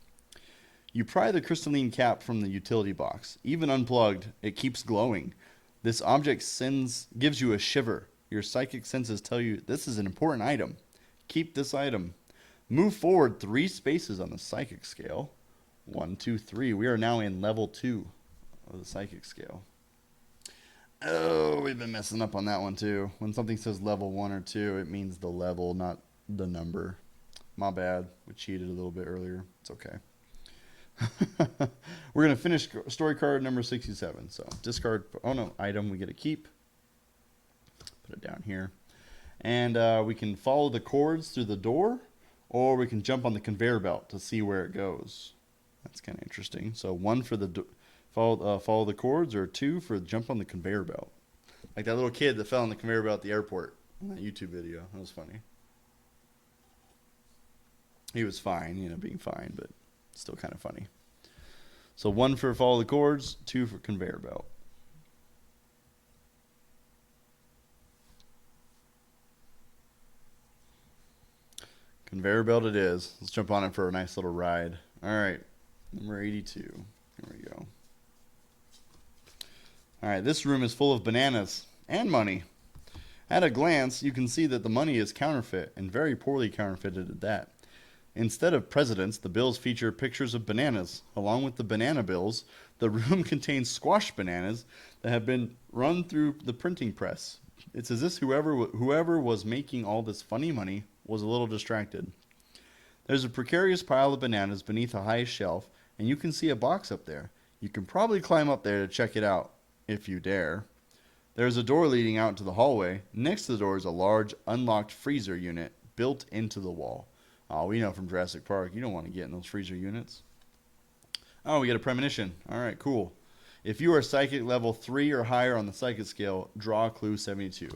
You pry the crystalline cap from the utility box. Even unplugged, it keeps glowing. This object gives you a shiver. Your psychic senses tell you this is an important item. Keep this item. Move forward 3 spaces on the psychic scale. 1, 2, 3. We are now in level 2 of the psychic scale. Oh, we've been messing up on that one too. When something says level 1 or 2, it means the level, not the number. My bad. We cheated a little bit earlier. It's okay. We're going to finish story card number 67. So discard, item we get to keep. Put it down here. And we can follow the cords through the door, or we can jump on the conveyor belt to see where it goes. That's kind of interesting. So 1 for the follow the cords, or 2 for jump on the conveyor belt. Like that little kid that fell on the conveyor belt at the airport in that YouTube video. That was funny. He was fine, being fine, but still kind of funny. So 1 for follow the cords, 2 for conveyor belt. Conveyor belt it is. Let's jump on it for a nice little ride. All right, number 82. Here we go. All right, this room is full of bananas and money. At a glance, you can see that the money is counterfeit, and very poorly counterfeited at that. Instead of presidents, the bills feature pictures of bananas. Along with the banana bills, the room contains squashed bananas that have been run through the printing press. It's as if whoever was making all this funny money was a little distracted. There's a precarious pile of bananas beneath a high shelf, and you can see a box up there. You can probably climb up there to check it out, if you dare. There's a door leading out into the hallway. Next to the door is a large, unlocked freezer unit built into the wall. Oh, we know from Jurassic Park, you don't want to get in those freezer units. Oh, we get a premonition. All right, cool. If you are psychic level 3 or higher on the psychic scale, draw clue 72.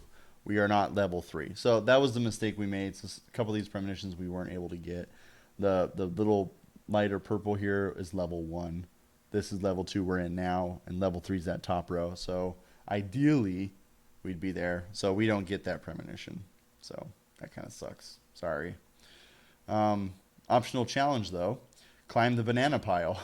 We are not level 3. So that was the mistake we made. So a couple of these premonitions we weren't able to get. The little lighter purple here is level 1. This is level 2 we're in now, and level 3 is that top row. So ideally, we'd be there. So we don't get that premonition. So that kind of sucks. Sorry. Optional challenge, though. Climb the banana pile.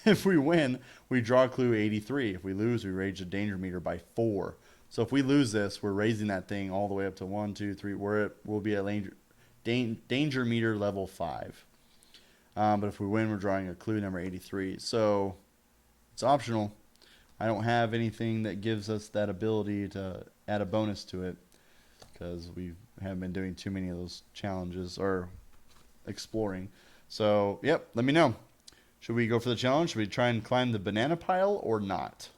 If we win, we draw clue 83. If we lose, we raise the danger meter by 4. So if we lose this, we're raising that thing all the way up to 1, 2, 3. We'll be at danger meter level 5. But if we win, we're drawing a clue number 83. So it's optional. I don't have anything that gives us that ability to add a bonus to it, because we haven't been doing too many of those challenges or exploring. So, yep, let me know. Should we go for the challenge? Should we try and climb the banana pile or not?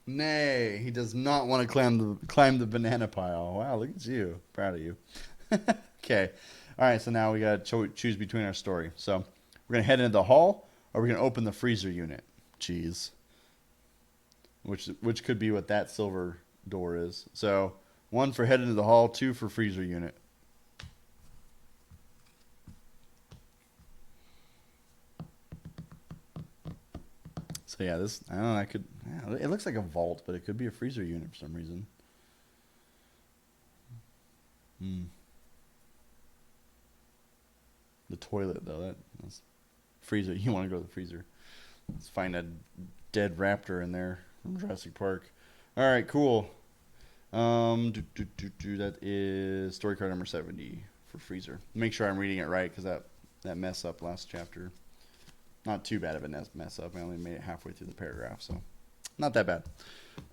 Nay, he does not want to climb the banana pile. Wow, look at you. Proud of you. Okay. All right, so now we got to choose between our story. So we're going to head into the hall, or we're going to open the freezer unit. Jeez. Which could be what that silver door is. So 1 for head into the hall, 2 for freezer unit. So yeah, this I don't know. I could. Yeah, it looks like a vault, but it could be a freezer unit for some reason. Hmm. The toilet though. That's freezer. You want to go to the freezer? Let's find a dead raptor in there from Jurassic Park. All right, cool. That is story card number 70 for freezer. Make sure I'm reading it right because that mess up last chapter. Not too bad of a mess up. I only made it halfway through the paragraph, so not that bad.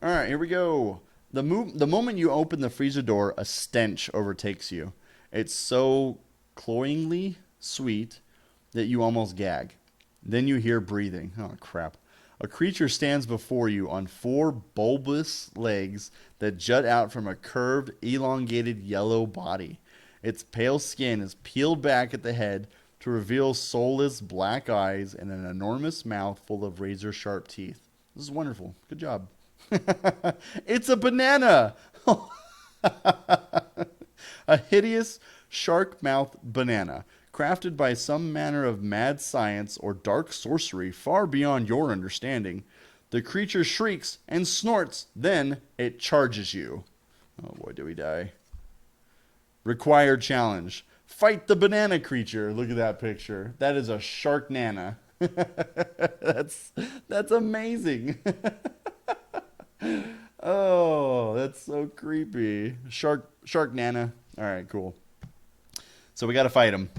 All right, here we go. The moment you open the freezer door, a stench overtakes you. It's so cloyingly sweet that you almost gag. Then you hear breathing. Oh, crap. A creature stands before you on 4 bulbous legs that jut out from a curved, elongated yellow body. Its pale skin is peeled back at the head to reveal soulless black eyes and an enormous mouth full of razor-sharp teeth. This is wonderful. Good job. It's a banana! A hideous shark-mouthed banana, crafted by some manner of mad science or dark sorcery far beyond your understanding. The creature shrieks and snorts, then it charges you. Oh boy, do we die. Required challenge. Fight the banana creature. Look at that picture. That is a shark nana. That's amazing. Oh, that's so creepy. Shark nana. All right, cool. So we got to fight him.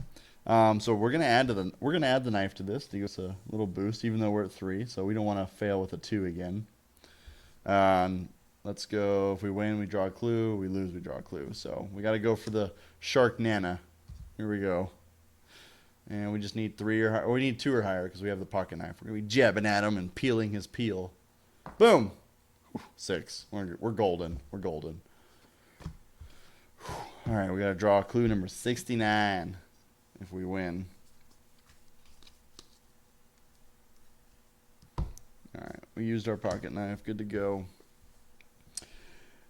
So we're gonna add the knife to this to give us a little boost, even though we're at 3. So we don't want to fail with a 2 again. Let's go. If we win, we draw a clue. We lose, we draw a clue. So we got to go for the shark nana. Here we go. And we just need 3 or higher. Or we need 2 or higher because we have the pocket knife. We're gonna be jabbing at him and peeling his peel. Boom. 6. We're golden. We're golden. All right, we got to draw clue number 69 if we win. All right, we used our pocket knife. Good to go.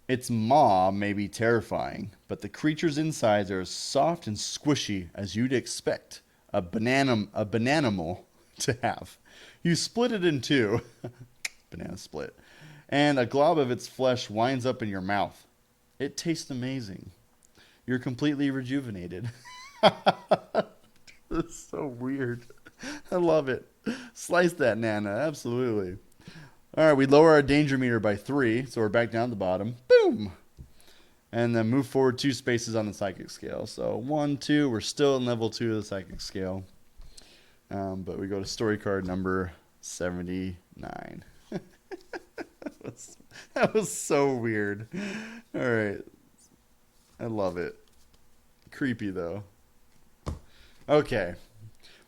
Its maw may be terrifying, but the creature's insides are as soft and squishy as you'd expect a bananimal to have. You split it in 2. Banana split. And a glob of its flesh winds up in your mouth. It tastes amazing. You're completely rejuvenated. That's so weird. I love it. Slice that nana, absolutely. All right, we lower our danger meter by 3, so we're back down to the bottom. Boom! And then move forward 2 spaces on the psychic scale. So 1, 2, we're still in level 2 of the psychic scale. But we go to story card number 79. That was so weird. All right. I love it. Creepy, though. Okay.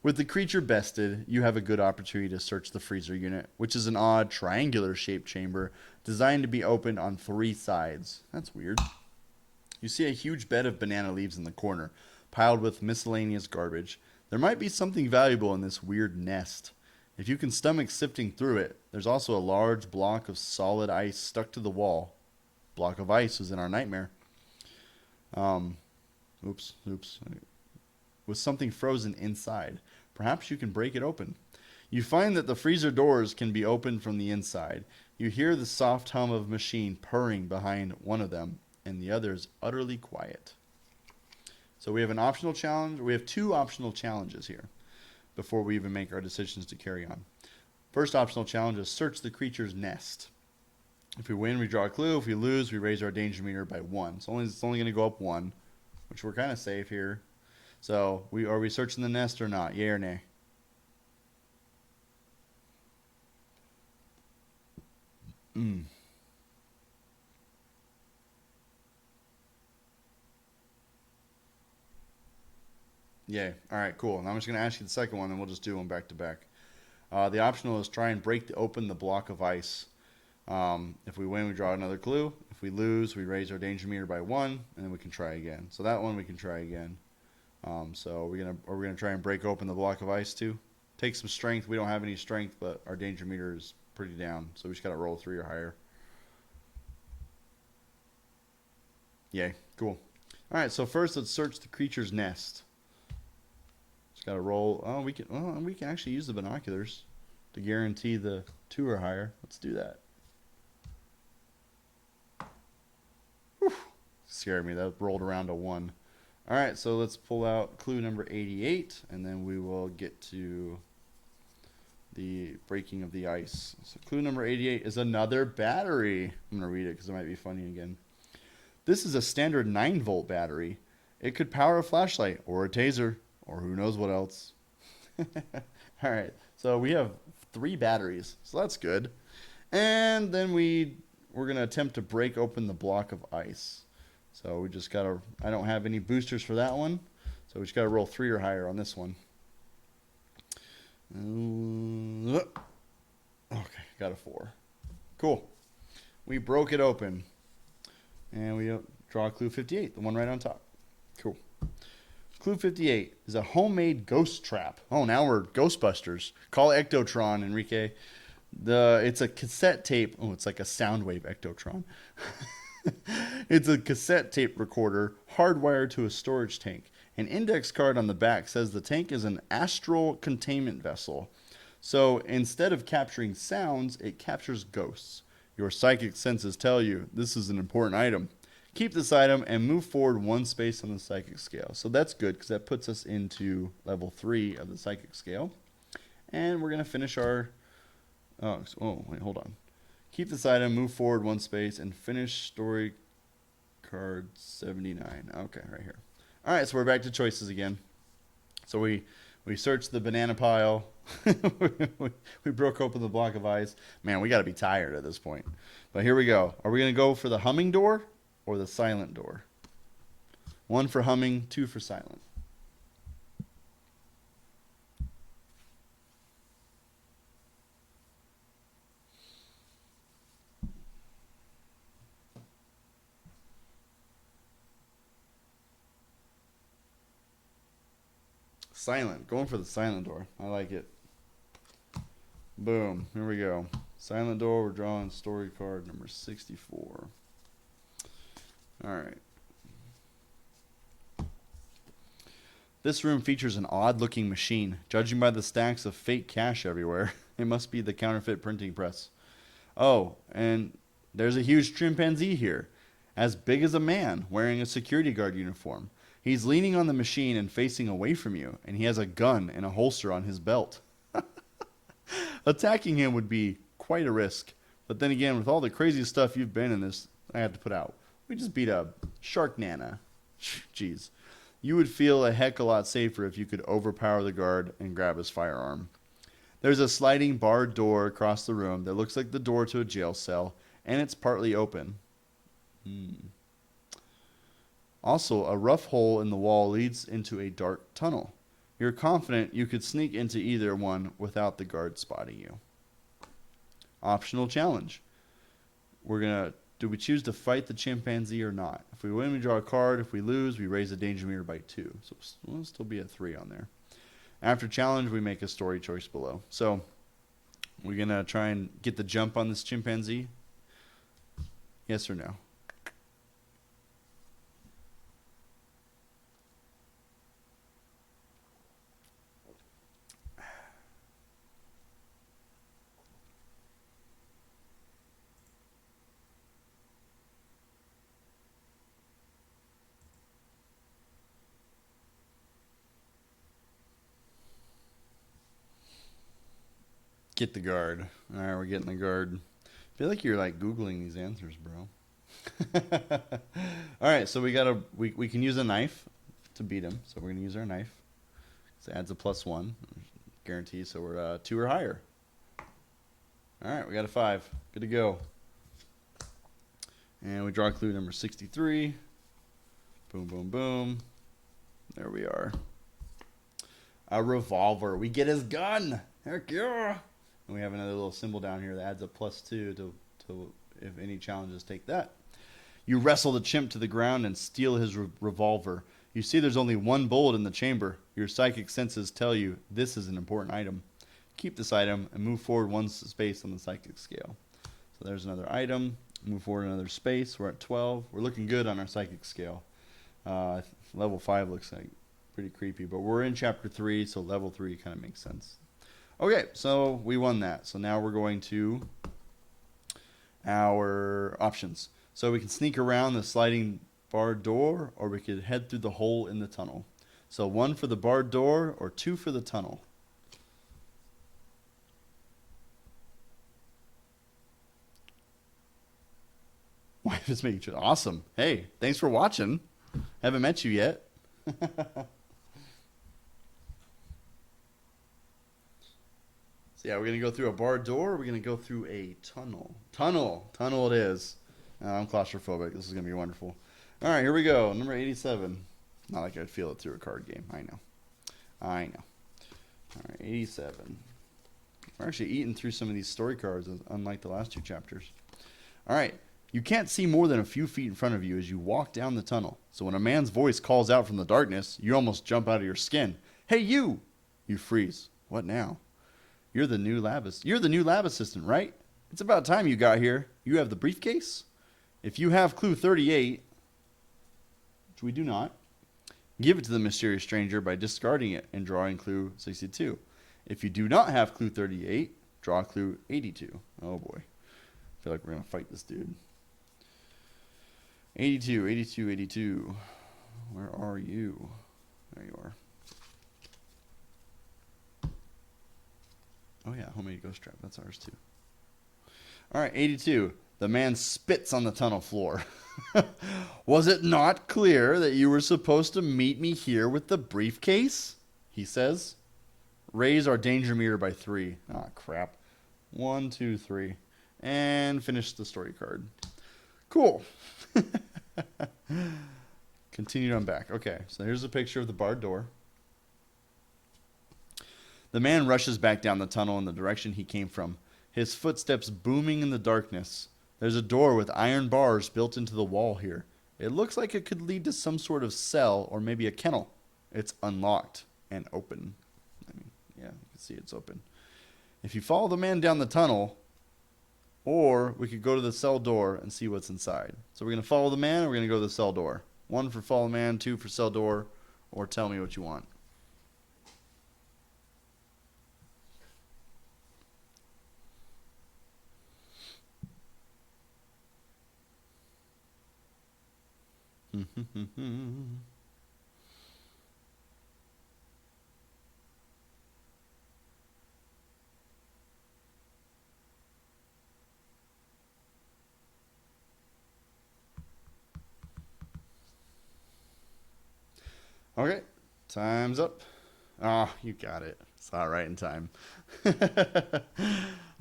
With the creature bested, you have a good opportunity to search the freezer unit, which is an odd triangular-shaped chamber designed to be opened on 3 sides. That's weird. You see a huge bed of banana leaves in the corner, piled with miscellaneous garbage. There might be something valuable in this weird nest. If you can stomach sifting through it, there's also a large block of solid ice stuck to the wall. Block of ice was in our nightmare. Oops. With something frozen inside. Perhaps you can break it open. You find that the freezer doors can be opened from the inside. You hear the soft hum of a machine purring behind one of them, and the other is utterly quiet. So we have an optional challenge. We have 2 optional challenges here before we even make our decisions to carry on. First optional challenge is search the creature's nest. If we win, we draw a clue. If we lose, we raise our danger meter by 1. So it's only going to go up 1, which we're kind of safe here. So are we searching the nest or not? Yay or nay? Yay. All right, cool. And I'm just going to ask you the second one, and we'll just do them back to back. The optional is try and break open the block of ice. If we win, we draw another clue. If we lose, we raise our danger meter by 1, and then we can try again. So that one we can try again. So are we gonna try and break open the block of ice too? Take some strength. We don't have any strength, but our danger meter is pretty down. So we just gotta roll 3 or higher. Yay, cool. All right, so first let's search the creature's nest. Just gotta roll. We can actually use the binoculars to guarantee the 2 or higher. Let's do that. Scared me. That rolled around a 1. All right, so let's pull out clue number 88, and then we will get to the breaking of the ice. So clue number 88 is another battery. I'm going to read it because it might be funny again. This is a standard 9-volt battery. It could power a flashlight or a taser or who knows what else. All right, so we have 3 batteries, so that's good. And then we're going to attempt to break open the block of ice. So we just got to, I don't have any boosters for that one, so we just got to roll 3 or higher on this one. Okay, got a 4. Cool. We broke it open. And we draw clue 58, the one right on top. Cool. Clue 58 is a homemade ghost trap. Oh, now we're Ghostbusters. Call Ectotron, Enrique. It's a cassette tape. Oh, it's like a Soundwave Ectotron. It's a cassette tape recorder hardwired to a storage tank. An index card on the back says the tank is an astral containment vessel. So instead of capturing sounds, it captures ghosts. Your psychic senses tell you this is an important item. Keep this item and move forward 1 space on the psychic scale. So that's good because that puts us into level 3 of the psychic scale. And we're going to finish our... Oh, wait, hold on. Keep this item, move forward 1 space, and finish story card 79. Okay, right here. All right, so we're back to choices again. So we searched the banana pile. we broke open the block of ice. Man, we got to be tired at this point. But here we go. Are we going to go for the humming door or the silent door? 1 for humming, 2 for silent. Silent. Going for the silent door. I like it. Boom. Here we go. Silent door. We're drawing story card number 64. All right. This room features an odd-looking machine. Judging by the stacks of fake cash everywhere, it must be the counterfeit printing press. Oh, and there's a huge chimpanzee here, as big as a man, wearing a security guard uniform. He's leaning on the machine and facing away from you, and he has a gun and a holster on his belt. Attacking him would be quite a risk. But then again, with all the crazy stuff you've been in this, I have to put out. We just beat a shark nana. Jeez. You would feel a heck of a lot safer if you could overpower the guard and grab his firearm. There's a sliding barred door across the room that looks like the door to a jail cell, and it's partly open. Also, a rough hole in the wall leads into a dark tunnel. You're confident you could sneak into either one without the guard spotting you. Optional challenge. Do we choose to fight the chimpanzee or not? If we win, we draw a card. If we lose, we raise the danger meter by 2. So we'll still be a 3 on there. After challenge, we make a story choice below. So we're going to try and get the jump on this chimpanzee. Yes or no? Get the guard. All right, we're getting the guard. I feel like you're like Googling these answers, bro. All right, so we can use a knife to beat him. So we're going to use our knife. So it adds a +1. Guarantee, so we're 2 or higher. All right, we got a 5. Good to go. And we draw clue number 63. Boom, boom, boom. There we are. A revolver. We get his gun. Heck yeah. And we have another little symbol down here that adds a +2 to if any challenges take that. You wrestle the chimp to the ground and steal his revolver. You see there's only 1 bullet in the chamber. Your psychic senses tell you this is an important item. Keep this item and move forward 1 space on the psychic scale. So there's another item. Move forward another space. We're at 12. We're looking good on our psychic scale. Level 5 looks like pretty creepy, but we're in chapter 3, so level 3 kind of makes sense. Okay, so we won that. So now we're going to our options. So we can sneak around the sliding barred door, or we could head through the hole in the tunnel. So 1 for the barred door, or 2 for the tunnel. Wife is making sure. Awesome. Hey, thanks for watching. Haven't met you yet. So yeah, we're gonna go through a barred door. Or we're gonna go through a tunnel. Tunnel. It is. I'm claustrophobic. This is gonna be wonderful. All right, here we go. Number 87. Not like I'd feel it through a card game. I know. All right, 87. We're actually eating through some of these story cards, unlike the last 2 chapters. All right. You can't see more than a few feet in front of you as you walk down the tunnel. So when a man's voice calls out from the darkness, you almost jump out of your skin. Hey, you! You freeze. What now? You're the new lab assistant, right? It's about time you got here. You have the briefcase? If you have clue 38, which we do not, give it to the mysterious stranger by discarding it and drawing clue 62. If you do not have clue 38, draw clue 82. Oh boy. I feel like we're going to fight this dude. 82. Where are you? There you are. Oh yeah, homemade ghost trap. That's ours too. All right, 82. The man spits on the tunnel floor. Was it not clear that you were supposed to meet me here with the briefcase? He says. Raise our danger meter by 3. Ah, crap. 1, 2, 3. And finish the story card. Cool. Continued on back. Okay, so here's a picture of the barred door. The man rushes back down the tunnel in the direction he came from, his footsteps booming in the darkness. There's a door with iron bars built into the wall here. It looks like it could lead to some sort of cell or maybe a kennel. It's unlocked and open. I mean, yeah, you can see it's open. If you follow the man down the tunnel, or we could go to the cell door and see what's inside. So we're going to follow the man, or we're going to go to the cell door. 1 for follow the man, 2 for cell door, or tell me what you want. Okay, time's up. Ah, you got it. Saw it right in time.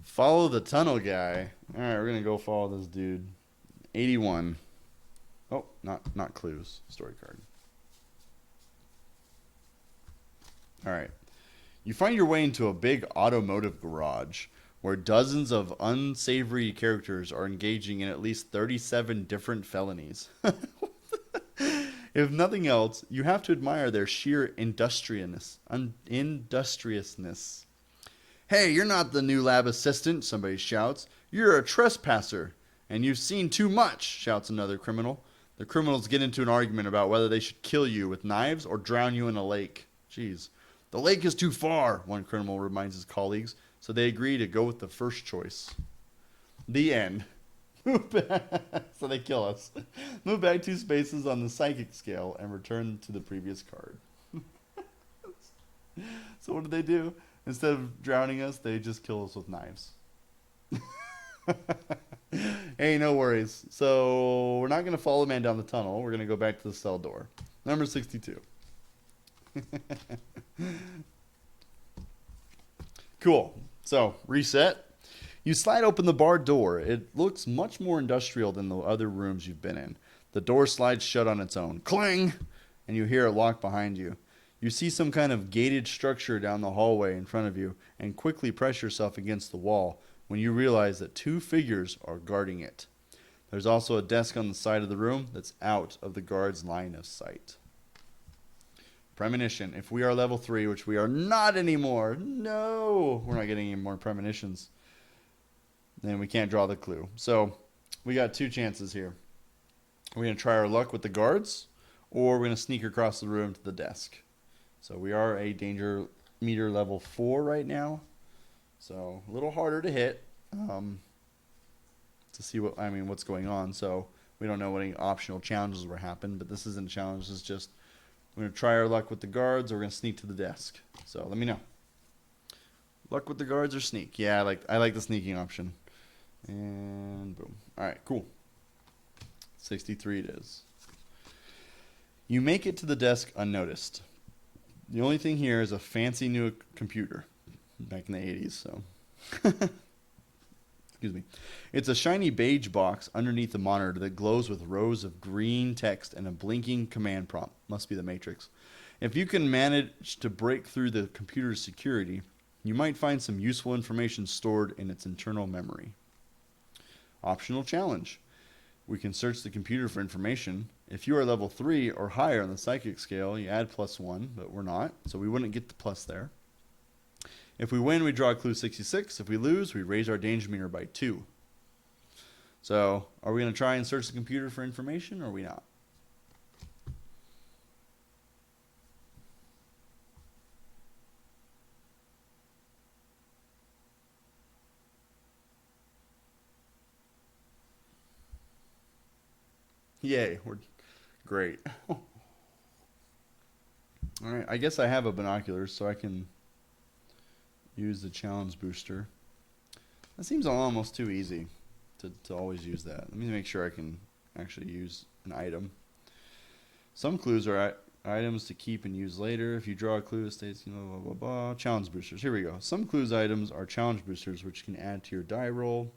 Follow the tunnel guy. All right, we're gonna go follow this dude. 81. Oh, not clues. Story card. All right. You find your way into a big automotive garage where dozens of unsavory characters are engaging in at least 37 different felonies. If nothing else, you have to admire their sheer industriousness. Hey, you're not the new lab assistant, somebody shouts. You're a trespasser, and you've seen too much, shouts another criminal. The criminals get into an argument about whether they should kill you with knives or drown you in a lake. Jeez. The lake is too far, one criminal reminds his colleagues, so they agree to go with the first choice. The end. So they kill us. Move back 2 spaces on the psychic scale and return to the previous card. So what do? Instead of drowning us, they just kill us with knives. Hey, no worries. So we're not going to follow the man down the tunnel. We're going to go back to the cell door. Number 62. Cool. So, reset. You slide open the barred door. It looks much more industrial than the other rooms you've been in. The door slides shut on its own. Clang! And you hear it lock behind you. You see some kind of gated structure down the hallway in front of you and quickly press yourself against the wall when you realize that 2 figures are guarding it. There's also a desk on the side of the room that's out of the guard's line of sight. Premonition. If we are level 3, which we are not anymore, no, we're not getting any more premonitions, then we can't draw the clue. So we got 2 chances here. We're going to try our luck with the guards, or we're going to sneak across the room to the desk. So we are a danger meter level 4 right now. So a little harder to hit to see what's going on. So we don't know what any optional challenges will happen, but this isn't a challenge. This is just we're going to try our luck with the guards, or we're going to sneak to the desk. So let me know. Luck with the guards or sneak? Yeah, I like the sneaking option. And boom. All right, cool. 63 it is. You make it to the desk unnoticed. The only thing here is a fancy new computer back in the 80s, so. Excuse me. It's a shiny beige box underneath the monitor that glows with rows of green text and a blinking command prompt. Must be the Matrix. If you can manage to break through the computer's security, you might find some useful information stored in its internal memory. Optional challenge. We can search the computer for information. If you are level 3 or higher on the psychic scale, you add +1, but we're not, so we wouldn't get the plus there. If we win, we draw clue 66. If we lose, we raise our danger meter by 2. So, are we going to try and search the computer for information, or are we not? Yay, we're great. All right, I guess I have a binoculars, so I can use the challenge booster. That seems almost too easy to always use that. Let me make sure I can actually use an item. Some clues are items to keep and use later. If you draw a clue, it states, blah, blah, blah, blah. Challenge boosters. Here we go. Some clues items are challenge boosters, which can add to your die roll.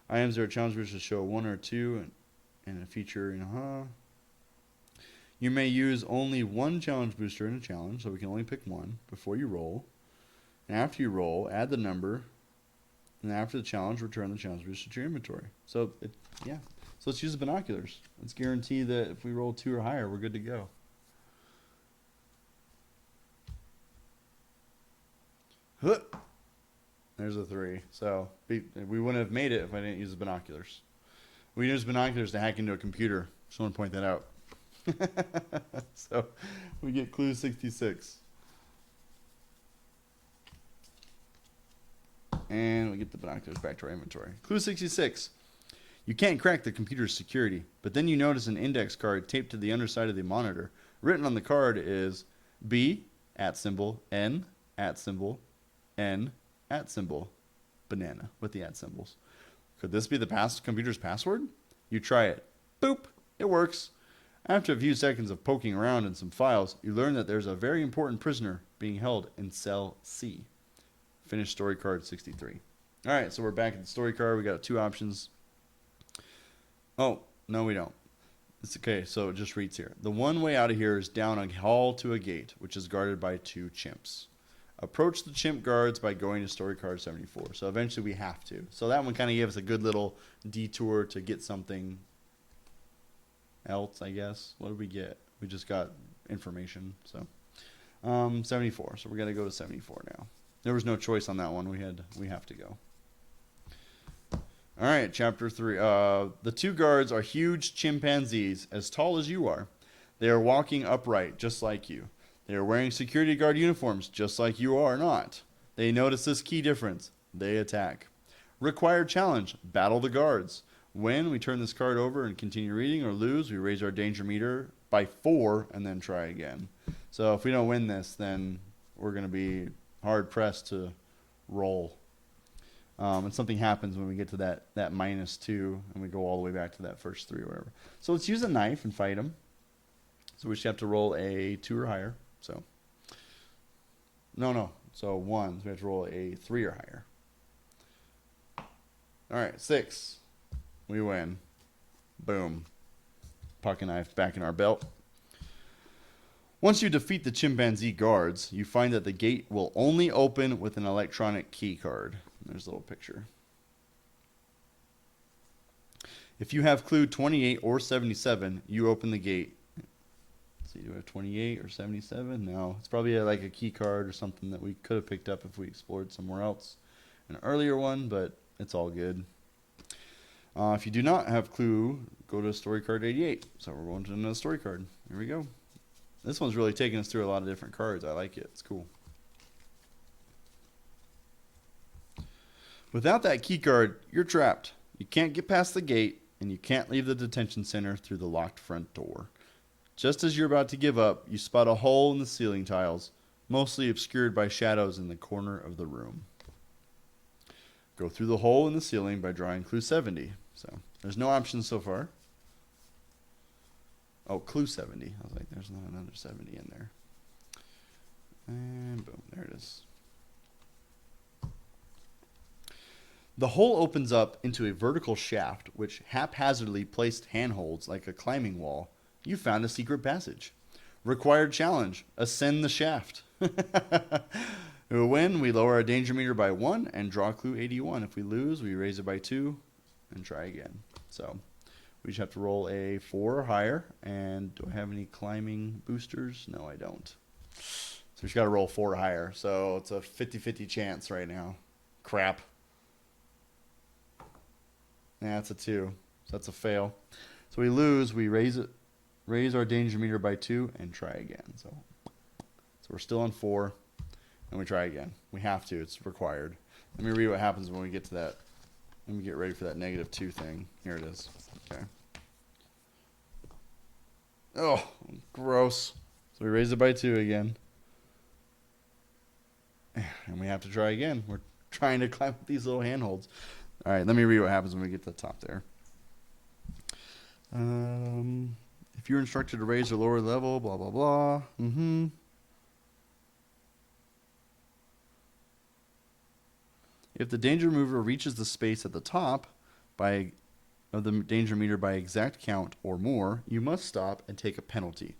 Items that are challenge boosters show 1 or 2 and a feature, You may use only one challenge booster in a challenge, so we can only pick one before you roll. And after you roll, add the number, and after the challenge, return the challenge booster to your inventory. So, So let's use the binoculars. Let's guarantee that if we roll 2 or higher, we're good to go. Huh. There's a 3. So we wouldn't have made it if I didn't use the binoculars. We use binoculars to hack into a computer. Just want to point that out. So we get clue 66. And we get the binoculars back to our inventory. Clue 66. You can't crack the computer's security, but then you notice an index card taped to the underside of the monitor. Written on the card is B, @ N, N, banana with the @ symbols. Could this be the computer's password? You try it. Boop! It works. After a few seconds of poking around in some files, you learn that there's a very important prisoner being held in cell C. Finish story card 63. All right, so we're back at the story card. We got 2 options. Oh, no, we don't. It's okay, so it just reads here. The one way out of here is down a hall to a gate, which is guarded by 2 chimps. Approach the chimp guards by going to story card 74. So eventually we have to. So that one kind of gave us a good little detour to get something else, I guess. What did we get? We just got information. So 74. So we're going to go to 74 now. There was no choice on that one. We have to go. All right, chapter 3. The 2 guards are huge chimpanzees, as tall as you are. They are walking upright, just like you. They are wearing security guard uniforms, just like you are not. They notice this key difference. They attack. Required challenge. Battle the guards. Win, we turn this card over and continue reading, or lose, we raise our danger meter by 4 and then try again. So if we don't win this, then we're going to be hard-pressed to roll. And something happens when we get to that -2, and we go all the way back to that first 3 or whatever. So let's use a knife and fight them. So we just have to roll a 2 or higher. So no. So 1. So we have to roll a 3 or higher. All right, 6. We win. Boom. Pocket knife back in our belt. Once you defeat the chimpanzee guards, you find that the gate will only open with an electronic key card. There's a little picture. If you have clue 28 or 77, you open the gate. Let's see, do I have 28 or 77? No, it's probably like a key card or something that we could have picked up if we explored somewhere else. An earlier one, but it's all good. If you do not have clue, go to story card 88. So we're going to another story card. Here we go. This one's really taking us through a lot of different cards. I like it. It's cool. Without that key card, you're trapped. You can't get past the gate, and you can't leave the detention center through the locked front door. Just as you're about to give up, you spot a hole in the ceiling tiles, mostly obscured by shadows in the corner of the room. Go through the hole in the ceiling by drawing clue 70. So there's no options so far. Oh, clue 70. I was like, there's not another 70 in there. And boom, there it is. The hole opens up into a vertical shaft, which haphazardly placed handholds like a climbing wall. You found a secret passage. Required challenge: ascend the shaft. If we win, we lower our danger meter by 1 and draw clue 81. If we lose, we raise it by 2 and try again. So we just have to roll a 4 or higher. And do I have any climbing boosters? No, I don't. So we just got to roll 4 or higher. So it's a 50-50 chance right now. Crap. Yeah, it's a 2. So that's a fail. So we lose, we raise our danger meter by 2 and try again. So we're still on 4 and we try again. We have to, it's required. Let me read what happens when we get to that. Let me get ready for that -2 thing. Here it is. Okay. Oh, gross. So we raise it by 2 again. And we have to try again. We're trying to climb up these little handholds. All right, let me read what happens when we get to the top there. If you're instructed to raise or lower the level, blah, blah, blah. If the danger mover reaches the space at the top of the danger meter by exact count or more, you must stop and take a penalty.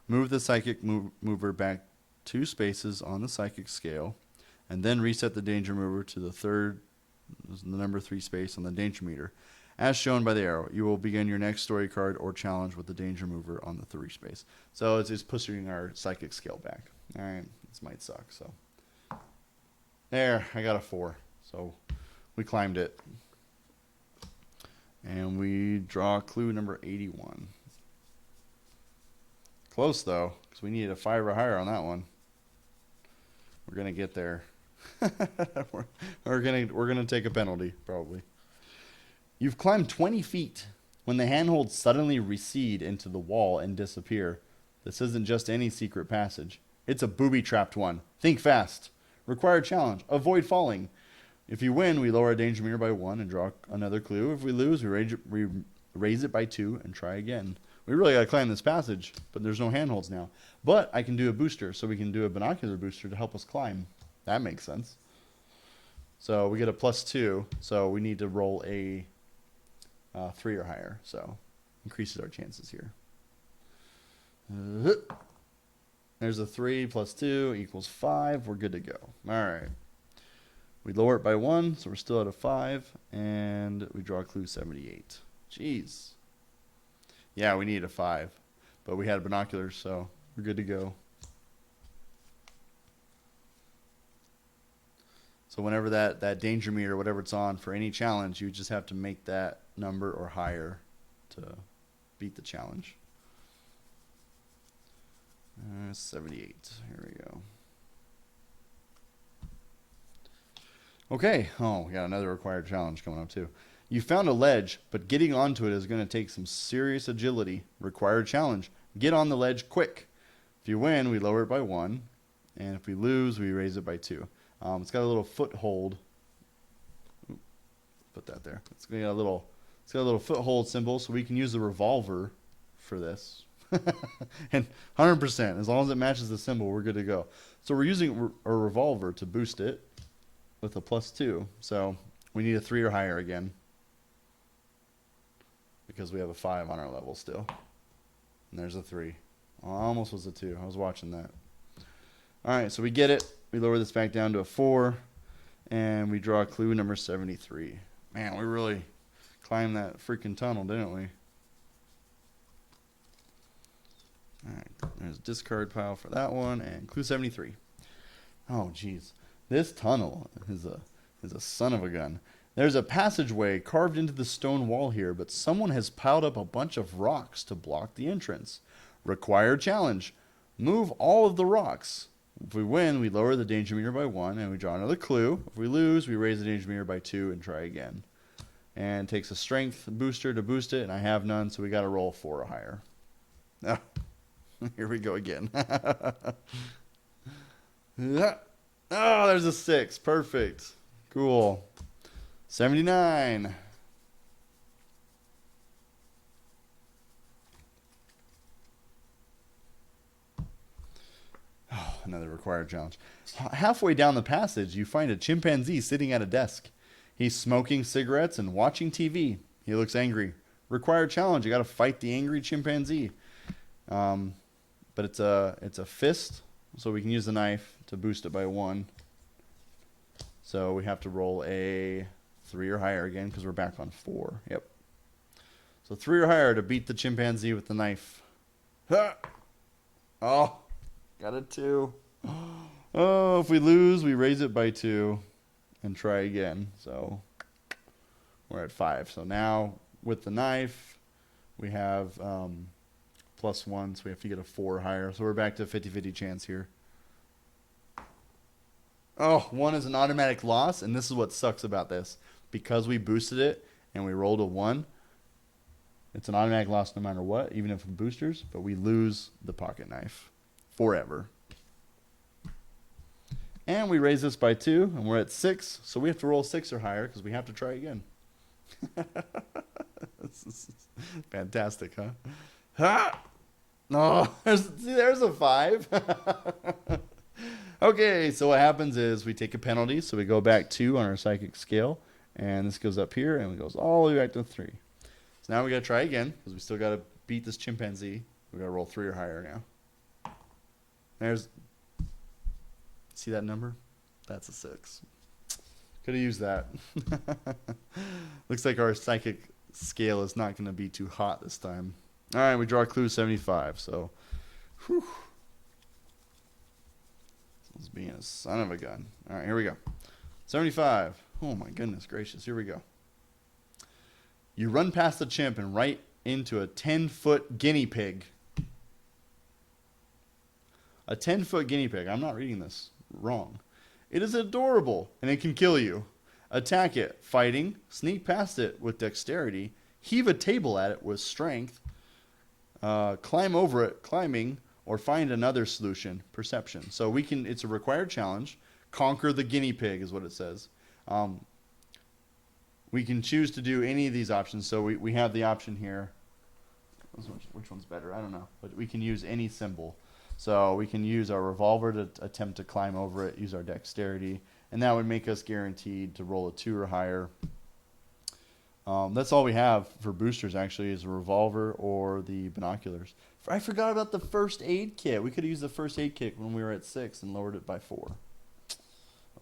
Move the psychic mover back 2 spaces on the psychic scale, and then reset the danger mover to the number 3 space on the danger meter. As shown by the arrow, you will begin your next story card or challenge with the danger mover on the 3 space. So it's pushing our psychic scale back. All right, this might suck. So there, I got a 4. So we climbed it. And we draw clue number 81. Close though, because we needed a 5 or higher on that one. We're gonna get there. we're gonna take a penalty probably. You've climbed 20 feet when the handholds suddenly recede into the wall and disappear. This isn't just any secret passage. It's a booby-trapped one. Think fast. Required challenge: avoid falling. If you win, we lower our danger meter by 1 and draw another clue. If we lose, we raise it by 2 and try again. We really got to climb this passage, but there's no handholds now. But I can do a booster, so we can do a binocular booster to help us climb. That makes sense. So we get a +2, so we need to roll a 3 or higher. So increases our chances here. There's a 3 + 2 = 5. We're good to go. All right. We lower it by 1, so we're still at a 5, and we draw clue 78. Jeez. Yeah, we need a 5, but we had binoculars, so we're good to go. So whenever that danger meter, whatever it's on for any challenge, you just have to make that number or higher to beat the challenge. 78. Here we go. Okay. Oh, we got another required challenge coming up too. You found a ledge, but getting onto it is going to take some serious agility. Required challenge: get on the ledge quick. If you win, we lower it by 1, and if we lose, we raise it by 2. It's got a little foothold. Put that there. It's got a little foothold symbol, so we can use the revolver for this. And 100%, as long as it matches the symbol, we're good to go. So we're using a revolver to boost it with a +2. So we need a 3 or higher again, because we have a 5 on our level still. And there's a 3. Almost was a 2. I was watching that. All right, so we get it. We lower this back down to a 4, and we draw clue number 73. Man, we really climbed that freaking tunnel, didn't we? All right, there's a discard pile for that one, and clue 73. Oh, geez. This tunnel is a son of a gun. There's a passageway carved into the stone wall here, but someone has piled up a bunch of rocks to block the entrance. Required challenge: move all of the rocks. If we win, we lower the danger meter by 1 and we draw another clue. If we lose, we raise the danger meter by 2 and try again. And it takes a strength booster to boost it, and I have none, so we got to roll 4 or higher. Oh, here we go again. Oh, there's a 6. Perfect. Cool. 79. Oh, another required challenge. Halfway down the passage, you find a chimpanzee sitting at a desk. He's smoking cigarettes and watching TV. He looks angry. Required challenge. You got to fight the angry chimpanzee. But it's a fist, so we can use the knife to boost it by 1. So we have to roll a 3 or higher again because we're back on 4. Yep. So 3 or higher to beat the chimpanzee with the knife. Ha! Oh, got a 2. Oh, if we lose, we raise it by 2 and try again. So we're at 5. So now with the knife, we have +1, so we have to get a 4 or higher. So we're back to 50-50 chance here. Oh, 1 is an automatic loss, and this is what sucks about this. Because we boosted it and we rolled a 1, it's an automatic loss no matter what, even if with boosters, but we lose the pocket knife forever. And we raise this by 2, and we're at 6, so we have to roll 6 or higher because we have to try again. This is fantastic, huh? Ha! Oh, there's a 5. Okay, so what happens is we take a penalty, so we go back 2 on our psychic scale, and this goes up here, and it goes all the way back to 3. So now we got to try again, because we still got to beat this chimpanzee. We got to roll 3 or higher now. There's, see that number? That's a 6. Could have used that. Looks like our psychic scale is not going to be too hot this time. All right, we draw clue 75, so whew. This is being a son of a gun. All right, here we go. 75. Oh my goodness gracious. Here we go. You run past the chimp and right into a 10-foot guinea pig. A 10-foot guinea pig. I'm not reading this wrong. It is adorable and it can kill you. Attack it, fighting, sneak past it with dexterity, heave a table at it with strength, climb over it, climbing, or find another solution, perception. So we can, it's a required challenge. Conquer the guinea pig is what it says. We can choose to do any of these options. So we have the option here. Which one's better? I don't know. But we can use any symbol. So we can use our revolver to attempt to climb over it, use our dexterity, and that would make us guaranteed to roll a 2 or higher. That's all we have for boosters, actually, is a revolver or the binoculars. I forgot about the first aid kit. We could have used the first aid kit when we were at 6 and lowered it by 4.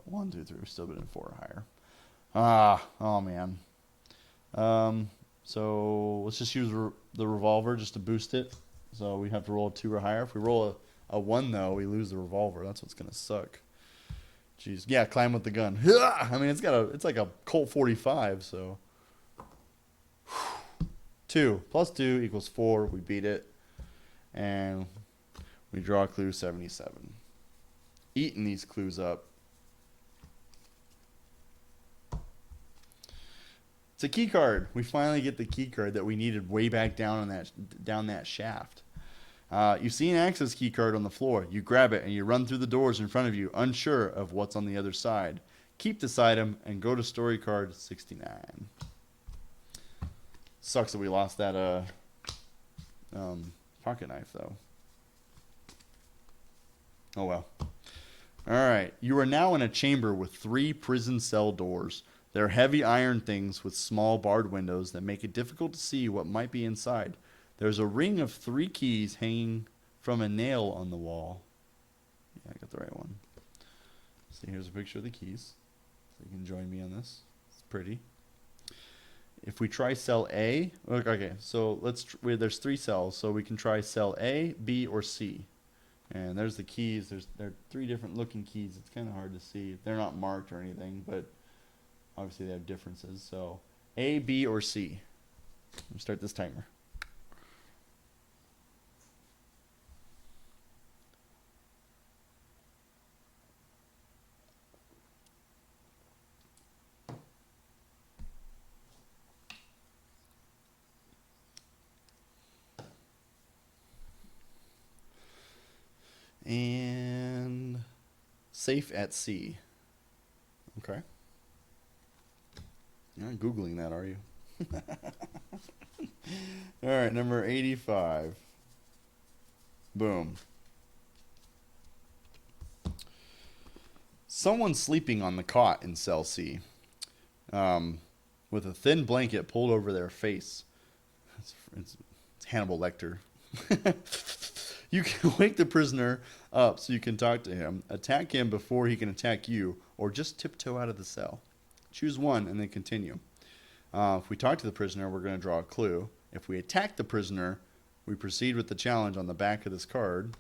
1, 2, 3. We've still been in 4 or higher. Oh, man. So let's just use the revolver just to boost it. So we have to roll a 2 or higher. If we roll a 1, though, we lose the revolver. That's what's going to suck. Jeez. Yeah, climb with the gun. I mean, it's like a Colt 45, so. 2 plus 2 equals 4. We beat it. And we draw clue 77. Eating these clues up. It's a key card. We finally get the key card that we needed way back down that shaft. You see an access key card on the floor. You grab it and you run through the doors in front of you, unsure of what's on the other side. Keep this item and go to story card 69. Sucks that we lost that pocket knife, though. Oh well. All right. You are now in a chamber with 3 prison cell doors. They're heavy iron things with small barred windows that make it difficult to see what might be inside. There's a ring of 3 keys hanging from a nail on the wall. Yeah, I got the right one. So here's a picture of the keys. So you can join me on this. It's pretty. If we try cell A, okay, so there's 3 cells, so we can try cell A, B, or C. And there's the keys. There are 3 different looking keys. It's kind of hard to see. They're not marked or anything, but obviously they have differences. So A, B, or C. Let me start this timer. Safe at sea. Okay. You're not Googling that, are you? All right, number 85. Boom. Someone sleeping on the cot in cell C, with a thin blanket pulled over their face. It's Hannibal Lecter. You can wake the prisoner up so you can talk to him, attack him before he can attack you, or just tiptoe out of the cell. Choose one and then continue. If we talk to the prisoner, we're going to draw a clue. If we attack the prisoner, we proceed with the challenge on the back of this card.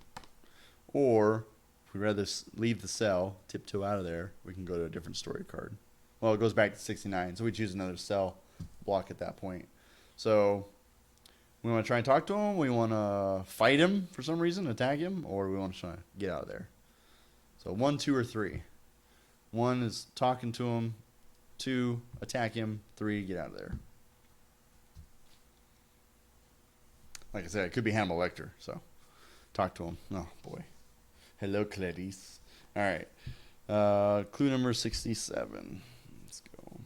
Or if we'd rather leave the cell, tiptoe out of there, we can go to a different story card. Well, it goes back to 69, so we choose another cell block at that point. So we want to try and talk to him, we want to fight him for some reason, attack him, or we want to try to get out of there. So 1, 2, or 3. 1 is talking to him, 2, attack him, 3, get out of there. Like I said, it could be Hannibal Lecter, so talk to him. Oh, boy. Hello, Clarice. All right. Clue number 67. Let's go.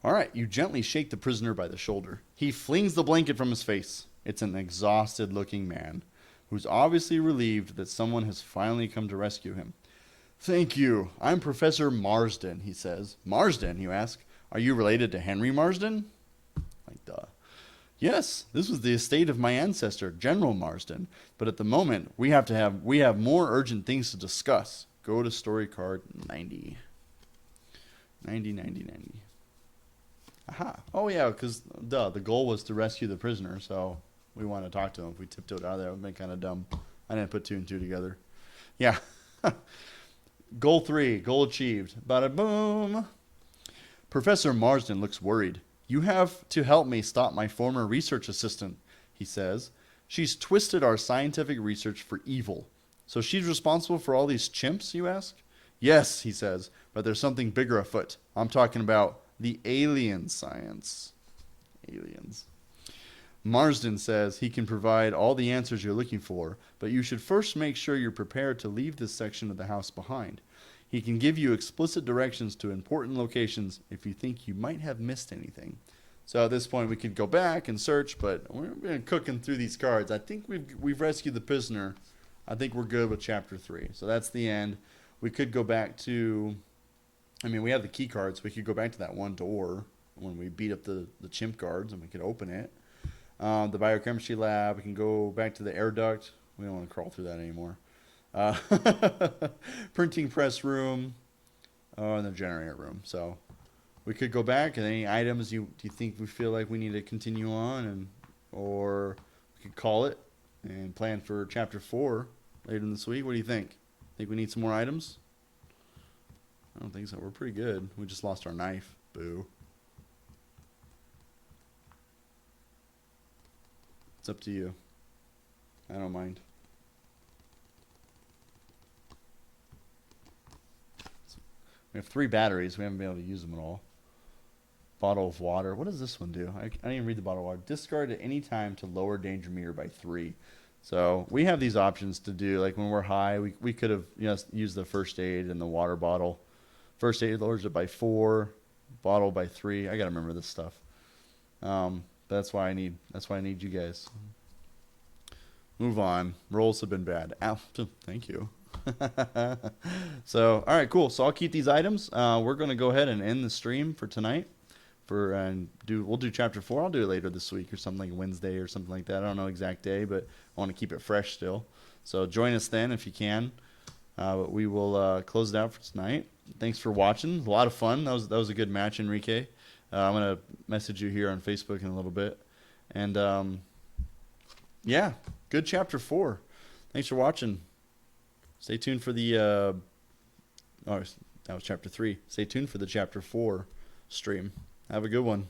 All right. You gently shake the prisoner by the shoulder. He flings the blanket from his face. It's an exhausted-looking man who's obviously relieved that someone has finally come to rescue him. Thank you. I'm Professor Marsden, he says. Marsden, you ask? Are you related to Henry Marsden? Like, duh. Yes, this was the estate of my ancestor, General Marsden. But at the moment, we have more urgent things to discuss. Go to story card 90. 90, 90, 90. Aha. Oh, yeah, because, the goal was to rescue the prisoner, so we want to talk to him. If we tiptoed out of there, it would have been kind of dumb. I didn't put 2 and 2 together. Yeah. Goal 3, goal achieved. Bada boom. Professor Marsden looks worried. You have to help me stop my former research assistant, he says. She's twisted our scientific research for evil. So she's responsible for all these chimps, you ask? Yes, he says, but there's something bigger afoot. I'm talking about the alien science. Aliens. Marsden says he can provide all the answers you're looking for, but you should first make sure you're prepared to leave this section of the house behind. He can give you explicit directions to important locations if you think you might have missed anything. So at this point, we could go back and search, but we're cooking through these cards. I think we've rescued the prisoner. I think we're good with Chapter 3. So that's the end. We could go back to, we have the key cards. We could go back to that one door when we beat up the chimp guards, and we could open it. The biochemistry lab. We can go back to the air duct. We don't want to crawl through that anymore. Printing press room, and the generator room. So we could go back, and any items do you think we feel like we need to continue on, or we could call it and plan for Chapter 4 later in this week. What do you think? Think we need some more items? I don't think so. We're pretty good. We just lost our knife. Boo. It's up to you. I don't mind. We have 3 batteries. We haven't been able to use them at all. Bottle of water. What does this one do? I didn't even read the bottle of water. Discard at any time to lower danger meter by 3. So we have these options to do. Like when we're high, we could have used the first aid and the water bottle. First aid lowers it by 4. Bottle by 3. I gotta remember this stuff. That's why I need you guys. Move on. Rolls have been bad. Ow. Thank you. So, all right, cool. So I'll keep these items. We're going to go ahead and end the stream for tonight. We'll do Chapter 4. I'll do it later this week or something like Wednesday or something like that. I don't know exact day, but I want to keep it fresh still. So join us then if you can. But we will close it out for tonight. Thanks for watching. A lot of fun. That was a good match, Enrique. I'm going to message you here on Facebook in a little bit. And yeah, good Chapter 4. Thanks for watching. Stay tuned for the that was Chapter 3. Stay tuned for the Chapter 4 stream. Have a good one.